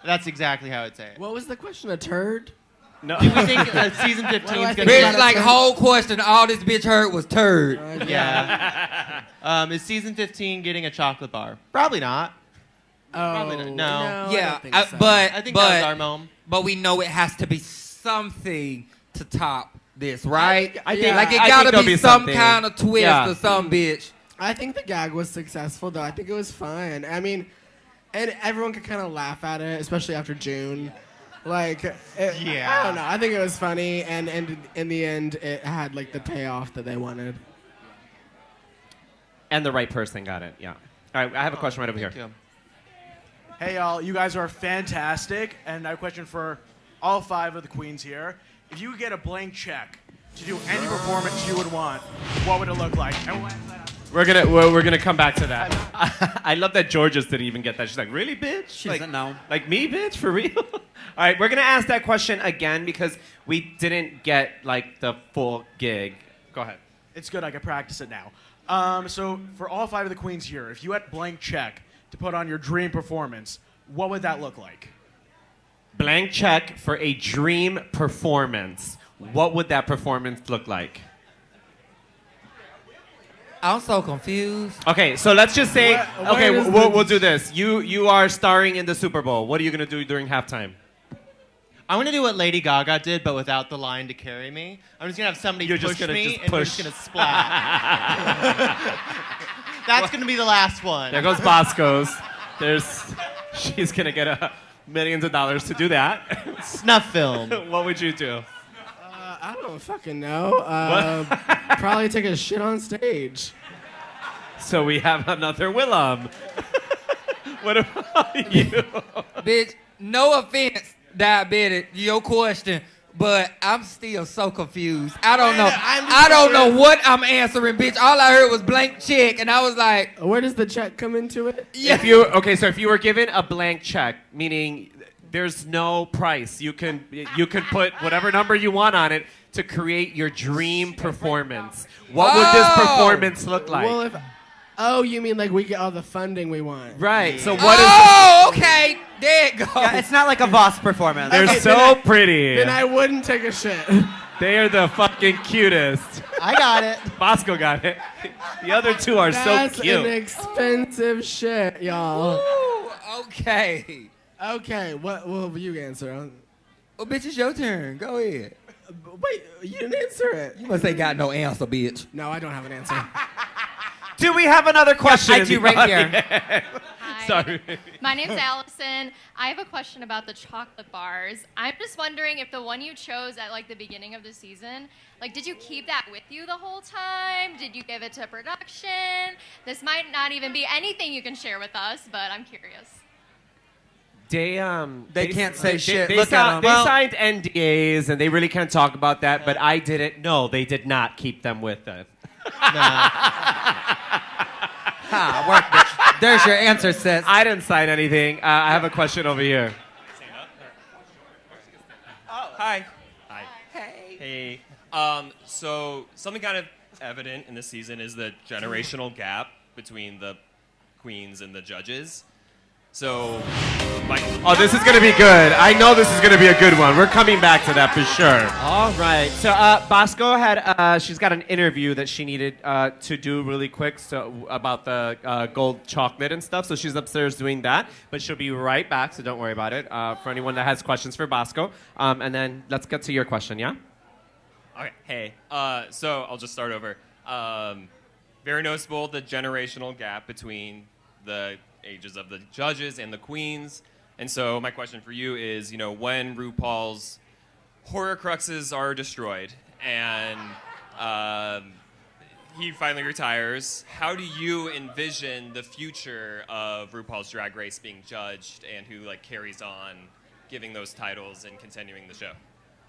That's exactly how I'd say it. What was the question? A turd? No. Do we think season 15 is I going think Bitch, about to it? like, whole question, all this bitch heard was turd. Yeah. Is season 15 getting a chocolate bar? Probably not. Oh, Probably not. No. I Yeah, don't think so. but I think that was our mom. But we know it has to be something to top this, right? I think- like it I think gotta there'll be be some something. kind of twist Yeah. or some bitch. I think the gag was successful, though. I think it was fun. I mean, and everyone could kind of laugh at it, especially after June. Like, I don't know. I think it was funny, and in the end, it had like the payoff that they wanted. And the right person got it, yeah. All right, I have a question right over here. Thank you. Hey, y'all, you guys are fantastic. And I have a question for all 5 of the queens here. If you could get a blank check to do any performance you would want, what would it look like? And We're gonna come back to that. I love that Georgia didn't even get that. She's like, really, bitch? She like, doesn't know. Like me, bitch? For real? All right, we're gonna ask that question again because we didn't get like the full gig. Go ahead. it's good, I can practice it now. So for all 5 of the queens here, if you had blank check to put on your dream performance, what would that look like? Blank check for a dream performance. What would that performance look like? I'm so confused. Okay, so let's just say, okay, where is we'll do this. You are starring in the Super Bowl. What are you gonna do during halftime? I'm going to do what Lady Gaga did, but without the line to carry me. I'm just going to have somebody You're push just gonna me, just and we're push. just going to splat. That's going to be the last one. There goes Bosco's. She's gonna get millions of dollars to do that. Snuff film. What would you do? I don't fucking know. Probably take a shit on stage. So we have another Willem. What about you? Bitch, no offense, diabetic, your question, but I'm still so confused. I don't know. I don't know what I'm answering, bitch. All I heard was blank check, and I was like, Where does the check come into it? If you were given a blank check, meaning there's no price, you can put whatever number you want on it to create your dream performance. What would this performance look like? Oh, you mean like we get all the funding we want? Right. So what is? oh, okay. There, it go. Yeah, it's not like a boss performance. They're so pretty. Then I wouldn't take a shit. They are the fucking cutest. I got it. Bosco got it. The other two are That's so cute. an expensive shit, y'all. Ooh, okay. Okay, what will you answer? Well, bitch, it's your turn. Go ahead. Wait, you didn't answer it. You must say got no answer, bitch. No, I don't have an answer. Do we have another question? I do right here. Hi. Sorry. My name's Allison. I have a question about the chocolate bars. I'm just wondering if the one you chose at like the beginning of the season, like did you keep that with you the whole time? Did you give it to production? This might not even be anything you can share with us, but I'm curious. They can't say shit. They, Look at them. They signed NDAs and they really can't talk about that, but I didn't. No, they did not keep them with us. Work, bitch. There's your answer, sis. I didn't sign anything. I have a question over here. Oh, hi. Hi. Hey. Hey. So something kind of evident in this season is the generational gap between the queens and the judges. So, Oh, this is going to be good. I know this is going to be a good one. We're coming back to that for sure. All right. So, Bosco had, she's got an interview that she needed to do really quick about the gold chocolate and stuff. So she's upstairs doing that, but she'll be right back, so don't worry about it. For anyone that has questions for Bosco. And then let's get to your question, yeah? okay, hey. So I'll just start over. Very noticeable the generational gap between the ages of the judges and the queens. And so my question for you is, when RuPaul's Horcruxes are destroyed and he finally retires, how do you envision the future of RuPaul's Drag Race being judged and who carries on giving those titles and continuing the show?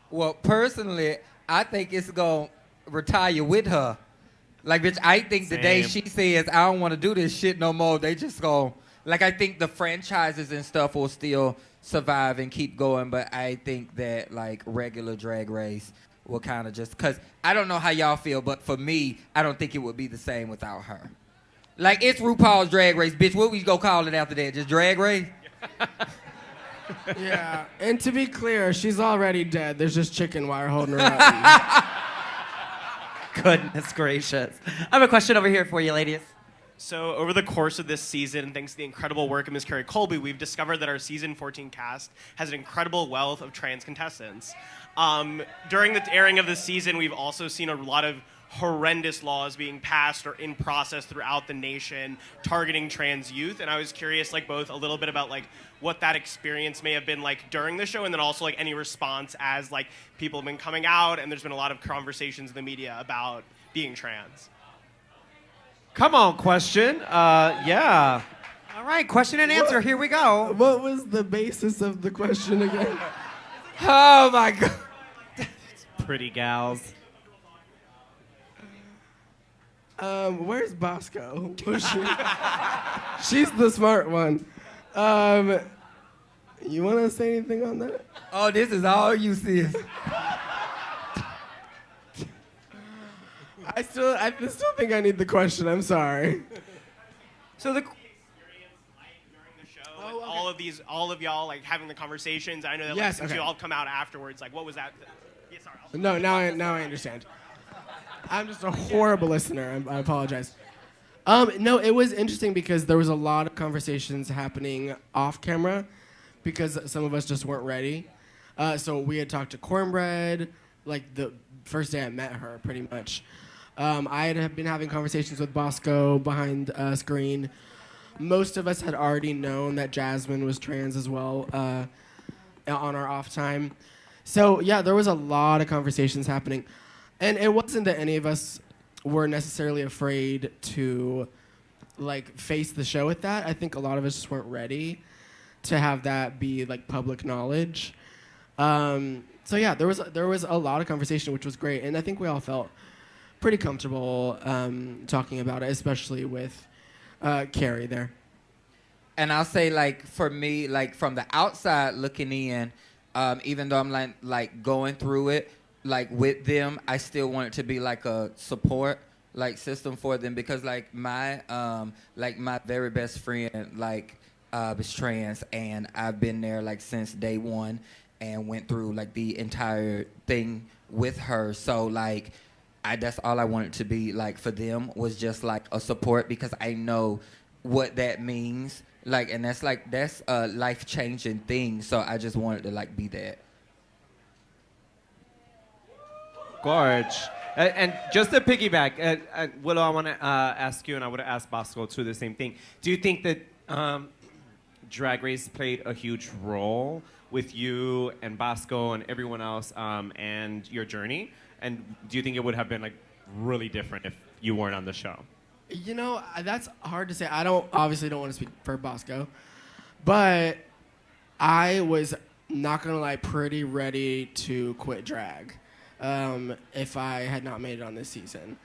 Well, personally, I think it's going to retire with her. Bitch, I think the day she says, I don't want to do this shit no more, they just go, I think the franchises and stuff will still survive and keep going, but I think that, regular Drag Race will kind of just, because I don't know how y'all feel, but for me, I don't think it would be the same without her. It's RuPaul's Drag Race, bitch. What we go call it after that? Just Drag Race? Yeah, and to be clear, she's already dead. There's just chicken wire holding her up. Goodness gracious. I have a question over here for you, ladies. So over the course of this season, thanks to the incredible work of Ms. Carrie Colby, we've discovered that our season 14 cast has an incredible wealth of trans contestants. During the airing of the season, we've also seen a lot of horrendous laws being passed or in process throughout the nation targeting trans youth. And I was curious, both a little bit about what that experience may have been like during the show, and then also any response as people have been coming out, and there's been a lot of conversations in the media about being trans. Come on, question. Yeah. All right, question and answer. Here we go. What was the basis of the question again? Oh, my God. Pretty gals. Where's Bosco? She's the smart one. You want to say anything on that? Oh, this is all you see. I still think I need the question. I'm sorry. So the during the show, all of y'all having the conversations. I know that Yes, since okay. you all come out afterwards, what was that? Yeah, sorry. No, now I understand. I'm just a horrible listener. I apologize. No, it was interesting because there was a lot of conversations happening off camera because some of us just weren't ready. So we had talked to Cornbread, the first day I met her, pretty much. I had been having conversations with Bosco behind a screen. Most of us had already known that Jasmine was trans as well on our off time. So, yeah, there was a lot of conversations happening. And it wasn't that any of us were necessarily afraid to, face the show with that. I think a lot of us just weren't ready to have that be, public knowledge. So, yeah, there was a lot of conversation, which was great. And I think we all felt pretty comfortable talking about it, especially with Carrie there. And I'll say, for me, from the outside looking in, even though I'm going through it, with them, I still want it to be a support system for them because my my very best friend is trans, and I've been there like since day one, and went through like the entire thing with her. So like, that's all I wanted to be like for them, was just like a support, because I know what that means. Like, and that's a life-changing thing. So I just wanted to like be that. Gorge. And just to piggyback, Willow, I want to ask you, and I would have asked Bosco too, the same thing. Do you think that Drag Race played a huge role with you and Bosco and everyone else and your journey? And do you think it would have been like really different if you weren't on the show? You know, that's hard to say. I obviously don't want to speak for Bosco, but I was, not gonna lie, pretty ready to quit drag if I had not made it on this season.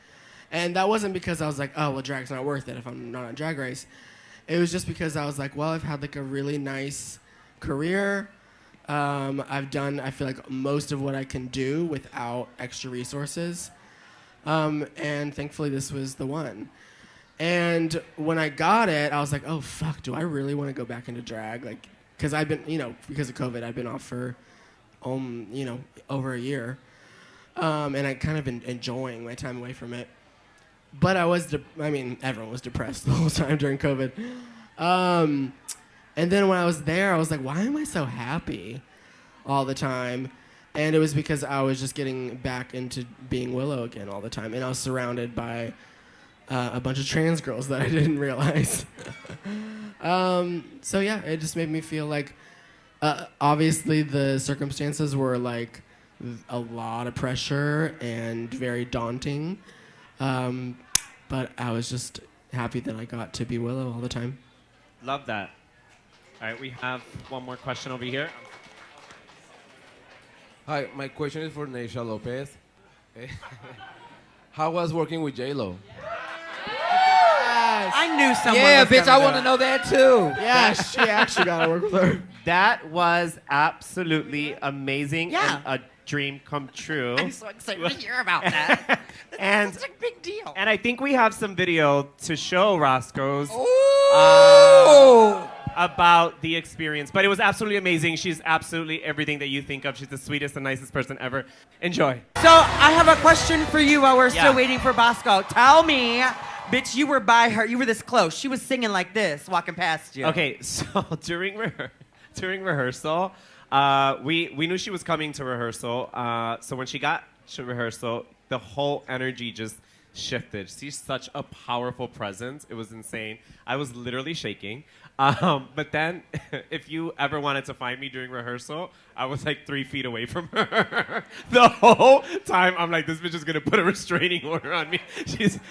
And that wasn't because I was like, oh, well, drag's not worth it if I'm not on Drag Race. It was just because I was like, well, I've had like a really nice career. I've done, I feel like, most of what I can do without extra resources. And thankfully this was the one. And when I got it, I was like, oh, fuck, do I really want to go back into drag? Like, because I've been, because of COVID, I've been off for, over a year. And I kind of been enjoying my time away from it. But everyone was depressed the whole time during COVID. And then when I was there, I was like, why am I so happy all the time? And it was because I was just getting back into being Willow again all the time. And I was surrounded by a bunch of trans girls that I didn't realize. So yeah, it just made me feel like, obviously the circumstances were like a lot of pressure and very daunting. But I was just happy that I got to be Willow all the time. Love that. All right, we have one more question over here. Hi, my question is for Naysha Lopez. How was working with J-Lo? I knew someone. Yeah, was bitch, gonna I do want to it. know that too. Yeah, she actually got to work with her. That was absolutely amazing Yeah. and a dream come true. I'm so excited to hear about that. And It's such a big deal. And I think we have some video to show Roscoe's about the experience. But it was absolutely amazing. She's absolutely everything that you think of. She's the sweetest and nicest person ever. Enjoy. So I have a question for you while we're Yeah. still waiting for Bosco. Tell me, bitch, you were by her. You were this close. She was singing like this, walking past you. Okay, so during rehearsal, we knew she was coming to rehearsal. So when she got to rehearsal, the whole energy just shifted. She's such a powerful presence. It was insane. I was literally shaking. But then, if you ever wanted to find me during rehearsal, I was like 3 feet away from her. The whole time, I'm like, this bitch is gonna put a restraining order on me.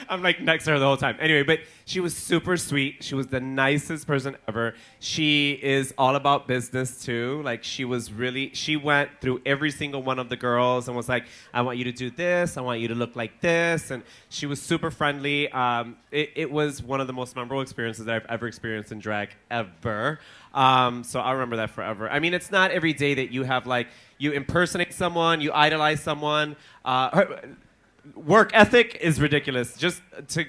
I'm like next to her the whole time. Anyway, but she was super sweet. She was the nicest person ever. She is all about business too. Like she went through every single one of the girls and was like, I want you to do this. I want you to look like this. And she was super friendly. It was one of the most memorable experiences that I've ever experienced in drag ever. So I'll remember that forever. I mean, it's not every day that you have like, you impersonate someone, you idolize someone. Her work ethic is ridiculous. Just to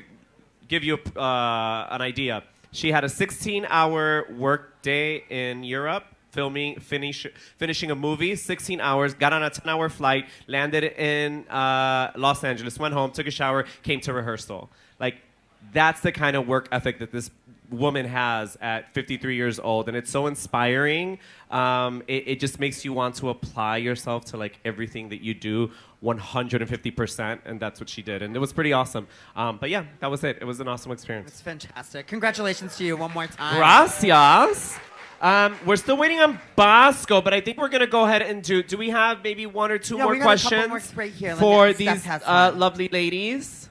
give you an idea, she had a 16-hour work day in Europe, finishing a movie, 16 hours, got on a 10-hour flight, landed in Los Angeles, went home, took a shower, came to rehearsal. Like, that's the kind of work ethic that this woman has at 53 years old, and it's so inspiring. It just makes you want to apply yourself to like everything that you do 150%, and that's what she did, and it was pretty awesome. But yeah, that was it. It was an awesome experience. It's fantastic. Congratulations to you one more time. Gracias. We're still waiting on Bosco, but I think we're gonna go ahead and do we have maybe one or two Yeah, more we got a couple questions more right here. Let for me- Steph these has one. lovely ladies?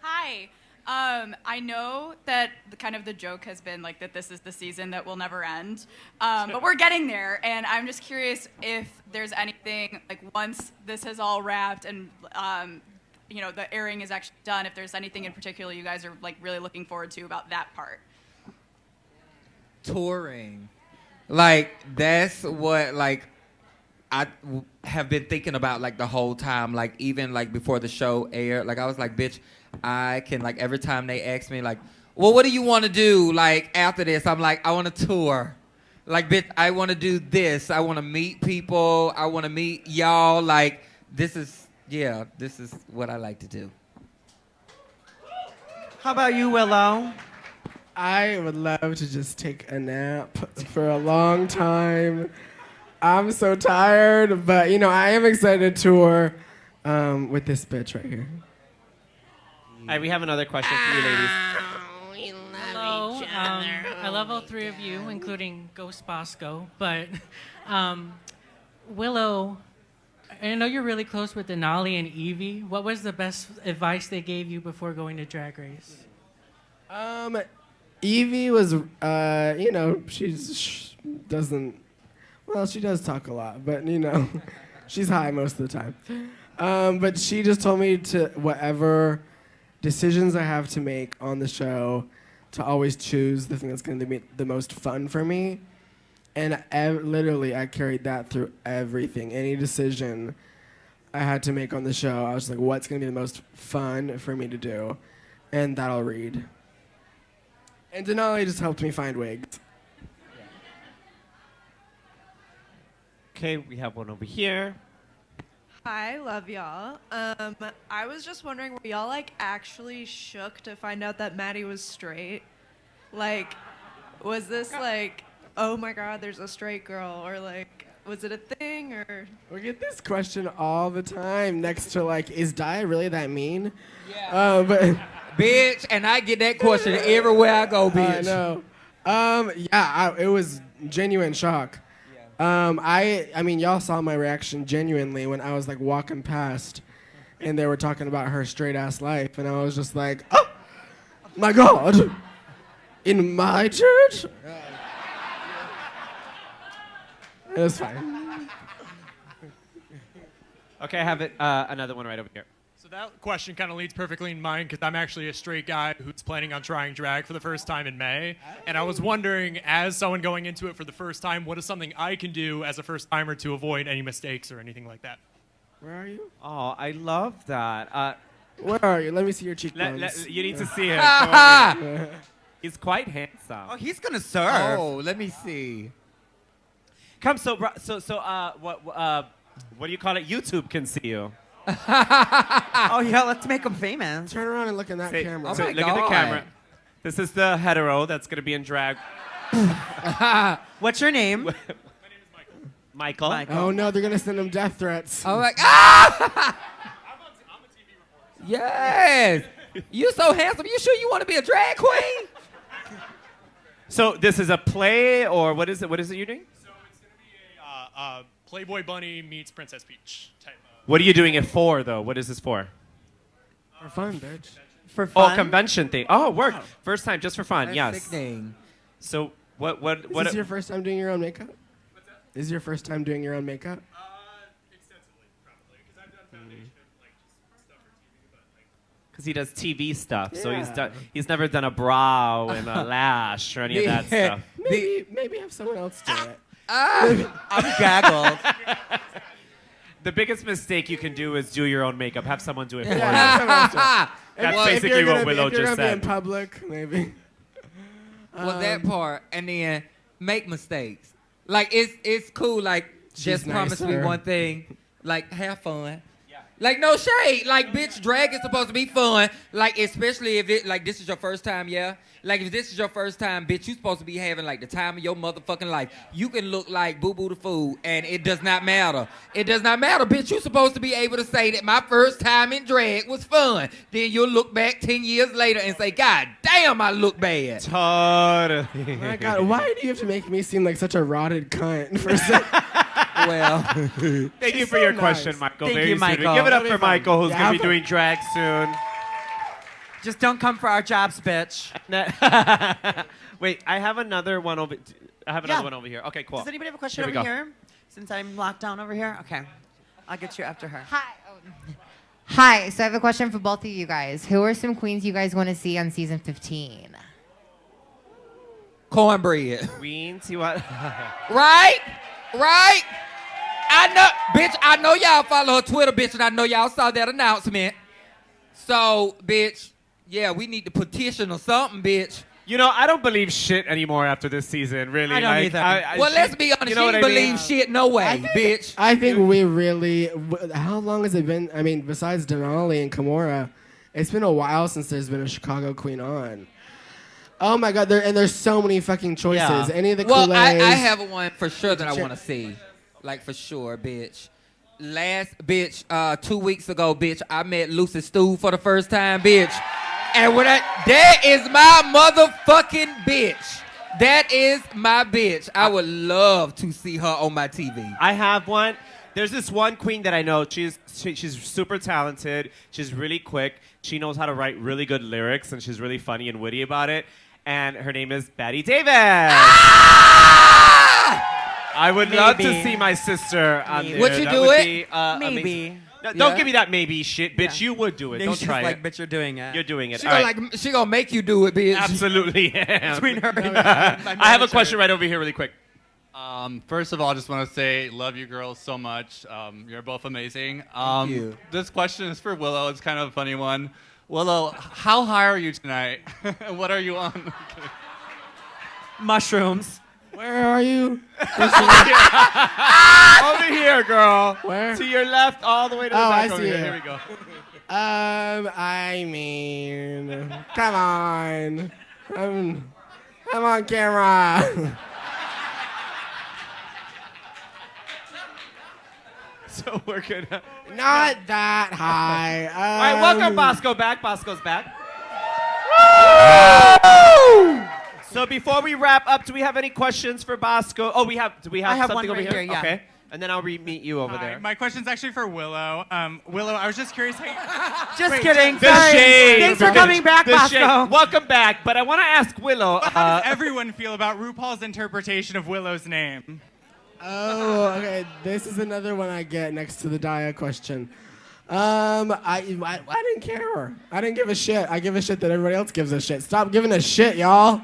Hi. I know that the joke has been like that this is the season that will never end, but we're getting there, and I'm just curious if there's anything like once this has all wrapped and the airing is actually done, if there's anything in particular you guys are like really looking forward to about that part. Touring. Like, that's what, like, I have been thinking about, like, the whole time. Like, even, like, before the show aired, like, I was like, bitch, I can, like, every time they ask me, like, well, what do you want to do? Like after this, I'm like, I want to tour. Like, bitch, I want to do this. I want to meet people. I want to meet y'all. Like, this is what I like to do. How about you, Willow? I would love to just take a nap for a long time. I'm so tired, but I am excited to tour with this bitch right here. All right, we have another question for you, ladies. Hello. I love all three of you, including Ghost Bosco. But Willow, I know you're really close with Denali and Evie. What was the best advice they gave you before going to Drag Race? Evie was, she does talk a lot, but she's high most of the time. But she just told me to whatever decisions I have to make on the show, to always choose the thing that's going to be the most fun for me. And literally, I carried that through everything. Any decision I had to make on the show, I was like, what's going to be the most fun for me to do? And that'll read. And Denali just helped me find wigs. Okay, we have one over here. Hi, love y'all. I was just wondering, were y'all actually shook to find out that Maddie was straight? Was this oh my God, there's a straight girl, or was it a thing, or? We get this question all the time next to is Di really that mean? Yeah. But bitch, and I get that question everywhere I go, bitch. I know. It was genuine shock. I mean, y'all saw my reaction genuinely when I was walking past, and they were talking about her straight ass life, and I was just like, oh my God, in my church. It was fine. Okay, I have another one right over here. So that question kind of leads perfectly in mind because I'm actually a straight guy who's planning on trying drag for the first time in May. And I was wondering, as someone going into it for the first time, what is something I can do as a first timer to avoid any mistakes or anything like that? Where are you? Oh, I love that. Where are you? Let me see your cheekbones. You need to see him. He's quite handsome. Oh, he's gonna serve. Oh, let me see. Come, what do you call it? YouTube can see you. Oh yeah, let's make him famous. Turn around and look in that camera. Look at the camera. This is the hetero that's gonna be in drag. What's your name? My name is Michael. Michael. Oh no, they're gonna send him death threats. I'm like, ah! I'm a TV reporter. Yes. You so handsome. You sure you want to be a drag queen? So this is a play, or what is it? What is it you're doing? So it's going to be a Playboy Bunny meets Princess Peach type. What are you doing it for, though? What is this for? For fun, bitch. For fun? Oh, convention thing. Oh, work. First time, just for fun. That's yes. sickening. So what? Is this your first time doing your own makeup? What's that? Is this your first time doing your own makeup? Extensively, probably, because I've done foundation and just stuff for TV, but Because he does TV stuff, so Yeah. he's never done a brow and a lash or any of that stuff. Maybe have someone else do it. I'm gaggled. The biggest mistake you can do is do your own makeup. Have someone do it for you. That's That's basically what Willow if you're just gonna said. Be in public, maybe. Well, that part, and then make mistakes. It's cool. Just promise me nicer. one thing. Have fun. No shade. Bitch, drag is supposed to be fun. Especially if this is your first time, yeah? If this is your first time, bitch, you supposed to be having, the time of your motherfucking life. You can look like Boo-Boo the Fool, and it does not matter. It does not matter, bitch. You supposed to be able to say that my first time in drag was fun. Then you'll look back 10 years later and say, God damn, I look bad. Totally. My God, why do you have to make me seem like such a rotted cunt for a second? Well, thank you for your question, Michael. Thank Very you, Michael. sweet. Give it up That'll for be fun. Michael, who's Yeah, going to be I'll- doing drag soon. Just don't come for our jobs, bitch. Wait, I have another one over. I have another Yeah. one over here. Okay, cool. Does anybody have a question Here we over go. here? Since I'm locked down over here? Okay. I'll get you after her. Hi, so I have a question for both of you guys. Who are some queens you guys want to see on season 15? Cornbread. Queens, you want? Right? I know, bitch, I know y'all follow her Twitter, bitch, and I know y'all saw that announcement. So, bitch, Yeah, we need to petition or something, bitch. You know, I don't believe shit anymore after this season, really. I don't Like, either. Well, let's be honest. You know She what didn't I mean? believe shit no way, bitch. I think we really. How long has it been? I mean, besides Denali and Kimura, it's been a while since there's been a Chicago queen on. Oh my God! There's so many fucking choices. Yeah. Any of the Well, I Kool-Aids. have one for sure that I want to see. Like, for sure, bitch. 2 weeks ago, bitch, I met Lucy Stew for the first time, bitch. And that is my motherfucking bitch. That is my bitch. I would love to see her on my TV. I have one. There's this one queen that I know. She's super talented. She's really quick. She knows how to write really good lyrics, and she's really funny and witty about it. And her name is Batty Davis. I would love to see my sister on there. Would you That do would it? be, Maybe. amazing. No, don't give me that maybe shit, bitch. You would do it. Don't try like, it. bitch, you're doing it. You're doing it. She All gonna, right. like, she gonna make you do it, bitch. Absolutely am. Between her and I have a question right over here really quick. First of all, I just want to say, love you girls so much. You're both amazing. Thank you. This question is for Willow. It's kind of a funny one. Willow, how high are you tonight? What are you on? Mushrooms. Where are you? Over here, girl. Where? To your left, all the way to the back. I over see here. it. Here we go. I mean, come on. I'm on camera. So we're gonna. Not that high. All right, welcome Bosco back. Bosco's back. So before we wrap up, do we have any questions for Bosco? Oh, we have. Do we have? I have something one over right here, yeah. Okay, and then I'll meet you over Hi, there. my question's actually for Willow. Willow, I was just curious. Just kidding. The Sorry. shade. Thanks for coming back, The Bosco. shade. Welcome back. But I want to ask Willow. How does everyone feel about RuPaul's interpretation of Willow's name? Oh, okay. This is another one I get next to the Daya question. I didn't care. I didn't give a shit. I give a shit that everybody else gives a shit. Stop giving a shit, y'all.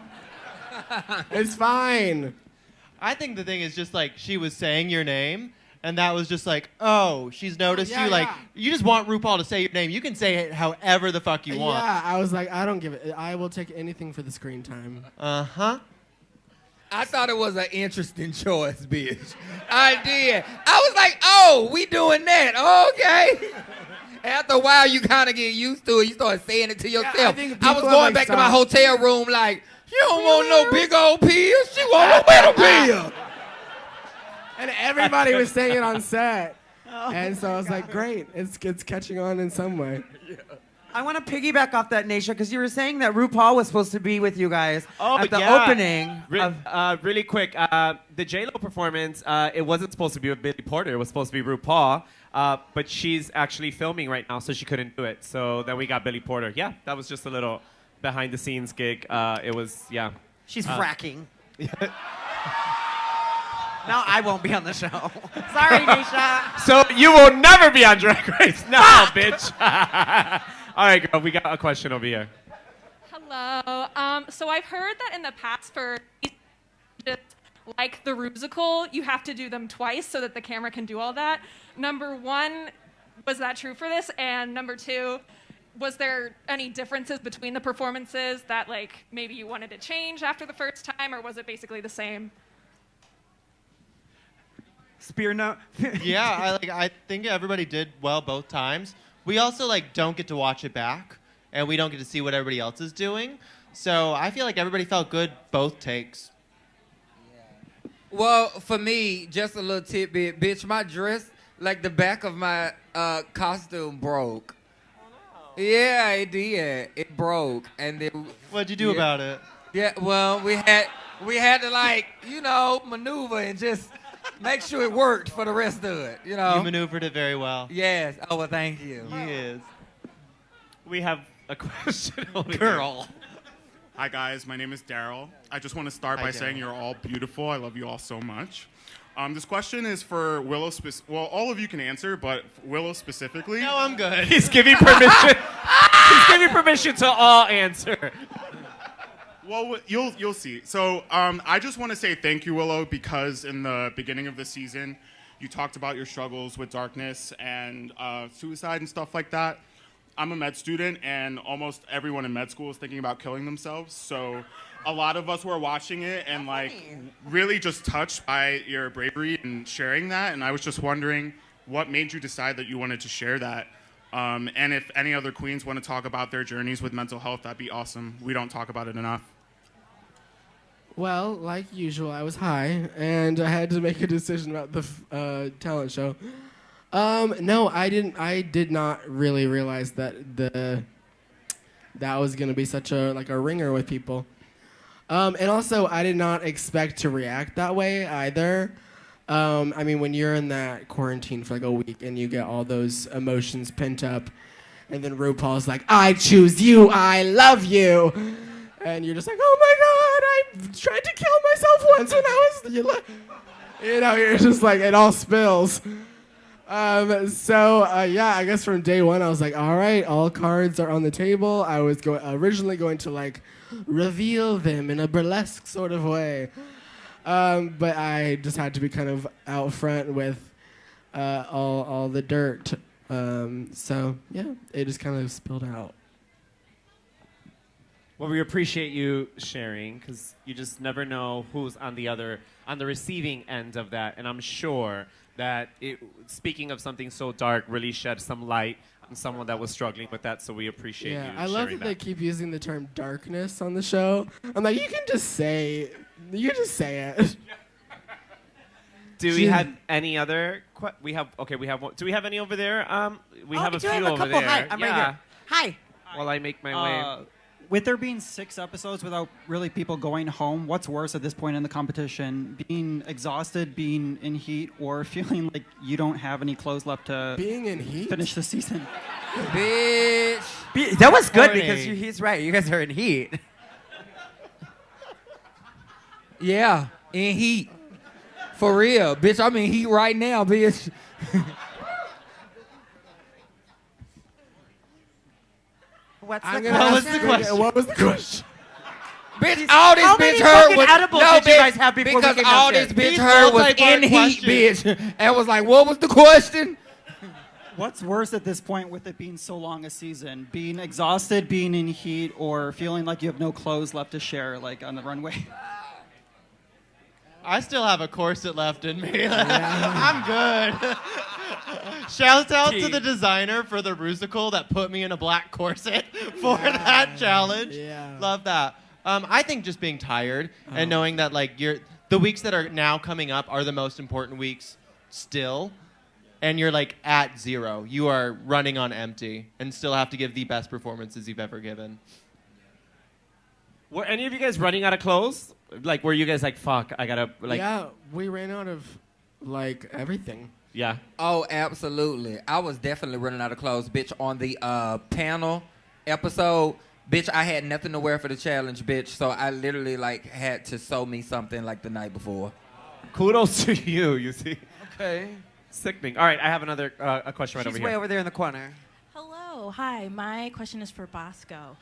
It's fine. I think the thing is just like she was saying your name, and that was just like, oh, she's noticed Yeah, you. Like, yeah. you just want RuPaul to say your name. You can say it however the fuck you want. Yeah, I was like, I don't give it. I will take anything for the screen time. Uh-huh. I thought it was an interesting choice, bitch. I did. I was like, oh, we doing that. Okay. After a while, you kind of get used to it. You start saying it to yourself. I think I was people going like back to my South- hotel room like, you don't want no big old pills. She want a little pill. And everybody was saying it on set. And so I was like, great. It's catching on in some way. I want to piggyback off that, Naysha, because you were saying that RuPaul was supposed to be with you guys at the yeah. opening. Really quick, the J-Lo performance, it wasn't supposed to be with Billy Porter. It was supposed to be RuPaul. But she's actually filming right now, so she couldn't do it. So then we got Billy Porter. Yeah, that was just a little behind-the-scenes gig. It was, yeah. She's fracking. Now I won't be on the show. Sorry, Naysha. So you will never be on Drag Race now, bitch. All right, girl, we got a question over here. Hello. So I've heard that in the past for just like the Rusical, you have to do them twice so that the camera can do all that. Number one, was that true for this? And number two, was there any differences between the performances that like maybe you wanted to change after the first time, or was it basically the same? Spear note. Yeah, I think everybody did well both times. We also like don't get to watch it back, and we don't get to see what everybody else is doing. So I feel like everybody felt good both takes. Well, for me, just a little tidbit, bitch, my dress, like the back of my costume broke. Yeah, it did. It broke. And then What'd you do about it? Yeah, well, we had to like, you know, maneuver and just make sure it worked for the rest of it, you know. You maneuvered it very well. Yes. Oh, well, thank you. Yes. We have a question over Girl. Hi, guys. My name is Daryl. I just want to start Hi, by Daryl. saying you're all beautiful. I love you all so much. This question is for Willow. Well, all of you can answer, but Willow specifically. No, I'm good. He's giving permission. He's giving permission to all answer. Well, you'll see. So I just want to say thank you, Willow, because in the beginning of the season, you talked about your struggles with darkness and suicide and stuff like that. I'm a med student, and almost everyone in med school is thinking about killing themselves. So a lot of us were watching it and like really just touched by your bravery and sharing that. And I was just wondering what made you decide that you wanted to share that. And if any other queens want to talk about their journeys with mental health, that'd be awesome. We don't talk about it enough. Well, like usual, I was high, and I had to make a decision about the talent show. No, I didn't. I did not really realize that that was gonna be such a ringer with people. And also, I did not expect to react that way either. I mean, when you're in that quarantine for like a week and you get all those emotions pent up, and then RuPaul's like, "I choose you, I love you," and you're just like, "Oh my God, I tried to kill myself once when I was," you're just like, it all spills. Yeah, I guess from day one I was like, all right, all cards are on the table. I was originally going to like reveal them in a burlesque sort of way. But I just had to be kind of out front with all the dirt. So yeah, it just kind of spilled out. Well, we appreciate you sharing because you just never know who's on the receiving end of that, and I'm sure that speaking of something so dark really shed some light on someone that was struggling with that. So we appreciate you. I love that they keep using the term darkness on the show. I'm like, you can just say it. Do we have any other? We have one. Do we have any over there? We have a few over there. Hi, I'm right here. Hi. While I make my way. With there being 6 episodes without really people going home, what's worse at this point in the competition? Being exhausted, being in heat, or feeling like you don't have any clothes left to being in heat? Finish the season? Bitch. That was good because he's right. You guys are in heat. Yeah, in heat. For real. Bitch, I'm in heat right now, bitch. What was the question? What was the question? Bitch, all this How bitch many heard fucking was edibles no, did you bitch, guys have before we because came all downstairs? this bitch These heard was multi-part in heat, questions. bitch, and was like, "What was the question?" What's worse at this point with it being so long a season? Being exhausted, being in heat, or feeling like you have no clothes left to share, like on the runway? I still have a corset left in me. I'm good. Shout out to the designer for the Rusical that put me in a black corset for that challenge. Yeah. Love that. I think just being tired and knowing that like the weeks that are now coming up are the most important weeks still, and you're like at 0. You are running on empty and still have to give the best performances you've ever given. Were any of you guys running out of clothes? Like, were you guys like, fuck, I gotta, like... Yeah, we ran out of, like, everything. Yeah. Oh, absolutely. I was definitely running out of clothes, bitch. On the panel episode, bitch, I had nothing to wear for the challenge, bitch. So I literally, like, had to sew me something, like, the night before. Kudos to you, you see. Okay. Sickening. All right, I have another a question right She's over here. way over there in the corner. Hello, hi. My question is for Bosco.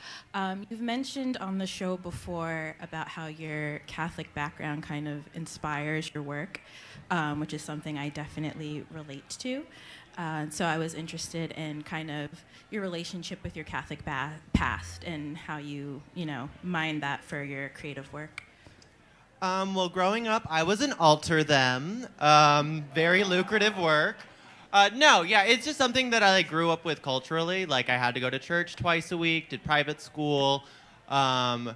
You've mentioned on the show before about how your Catholic background kind of inspires your work, which is something I definitely relate to. So I was interested in kind of your relationship with your Catholic past and how you mind that for your creative work. Well, growing up, I was an altar them. Very lucrative work. No, yeah, it's just something that I like, grew up with culturally. Like, I had to go to church twice a week, did private school. I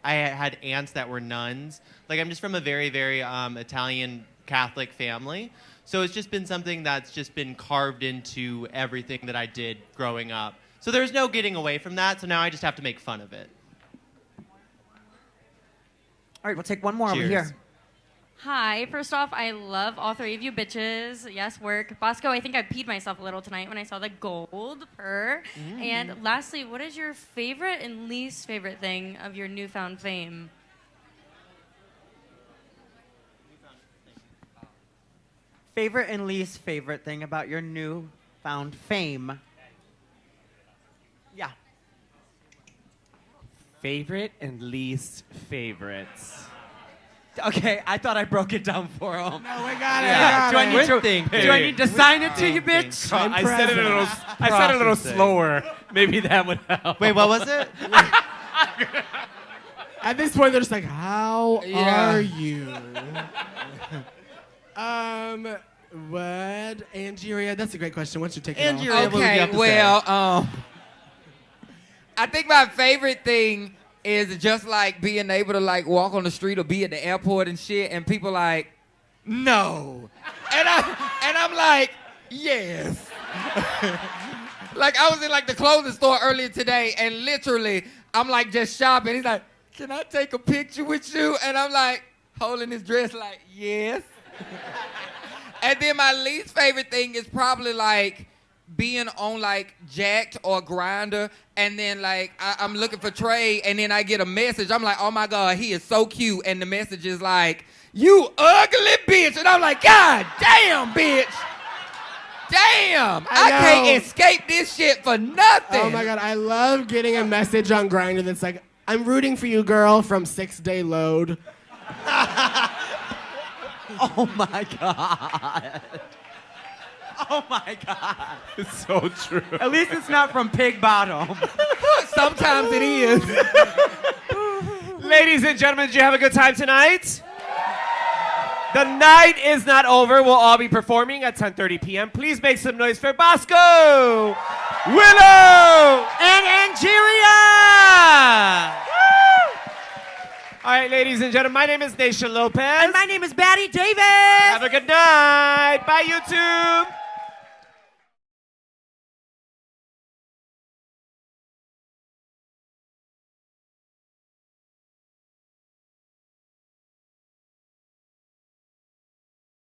had aunts that were nuns. Like, I'm just from a very, very Italian Catholic family. So it's just been something that's just been carved into everything that I did growing up. So there's no getting away from that. So now I just have to make fun of it. All right, we'll take one more over here. Hi. First off, I love all 3 of you bitches. Yes, work. Bosco, I think I peed myself a little tonight when I saw the gold purr. And lastly, what is your favorite and least favorite thing of your newfound fame? Favorite and least favorite thing about your newfound fame? Yeah. Favorite and least favorites. Okay, I thought I broke it down for him. No, we got it. Yeah. we got Do I need to sign it to you, bitch? I said it a little slower. Maybe that would help. Wait, what was it? At this point, they're just like, how are you? What? Angeria? That's a great question. Once you take it off. Okay, well, I think my favorite thing is just like being able to like walk on the street or be at the airport and shit, and people like, no, and I'm like, yes. Like I was in like the clothing store earlier today, and literally I'm like just shopping. He's like, can I take a picture with you? And I'm like holding his dress like, yes. And then my least favorite thing is probably like being on like Jacked or Grindr, and then like I'm looking for Trey, and then I get a message. I'm like, oh my God, he is so cute. And the message is like, you ugly bitch. And I'm like, God damn, bitch. Damn, I can't escape this shit for nothing. Oh my God, I love getting a message on Grindr that's like, I'm rooting for you, girl, from 6 Day Load. Oh my God. Oh my God. It's so true. At least it's not from Pig Bottom. Sometimes it is. Ladies and gentlemen, did you have a good time tonight? The night is not over. We'll all be performing at 10:30 p.m. Please make some noise for Bosco, Willow, and Angeria. All right, ladies and gentlemen, my name is Naysha Lopez. And my name is Batty Davis. Have a good night. Bye, YouTube.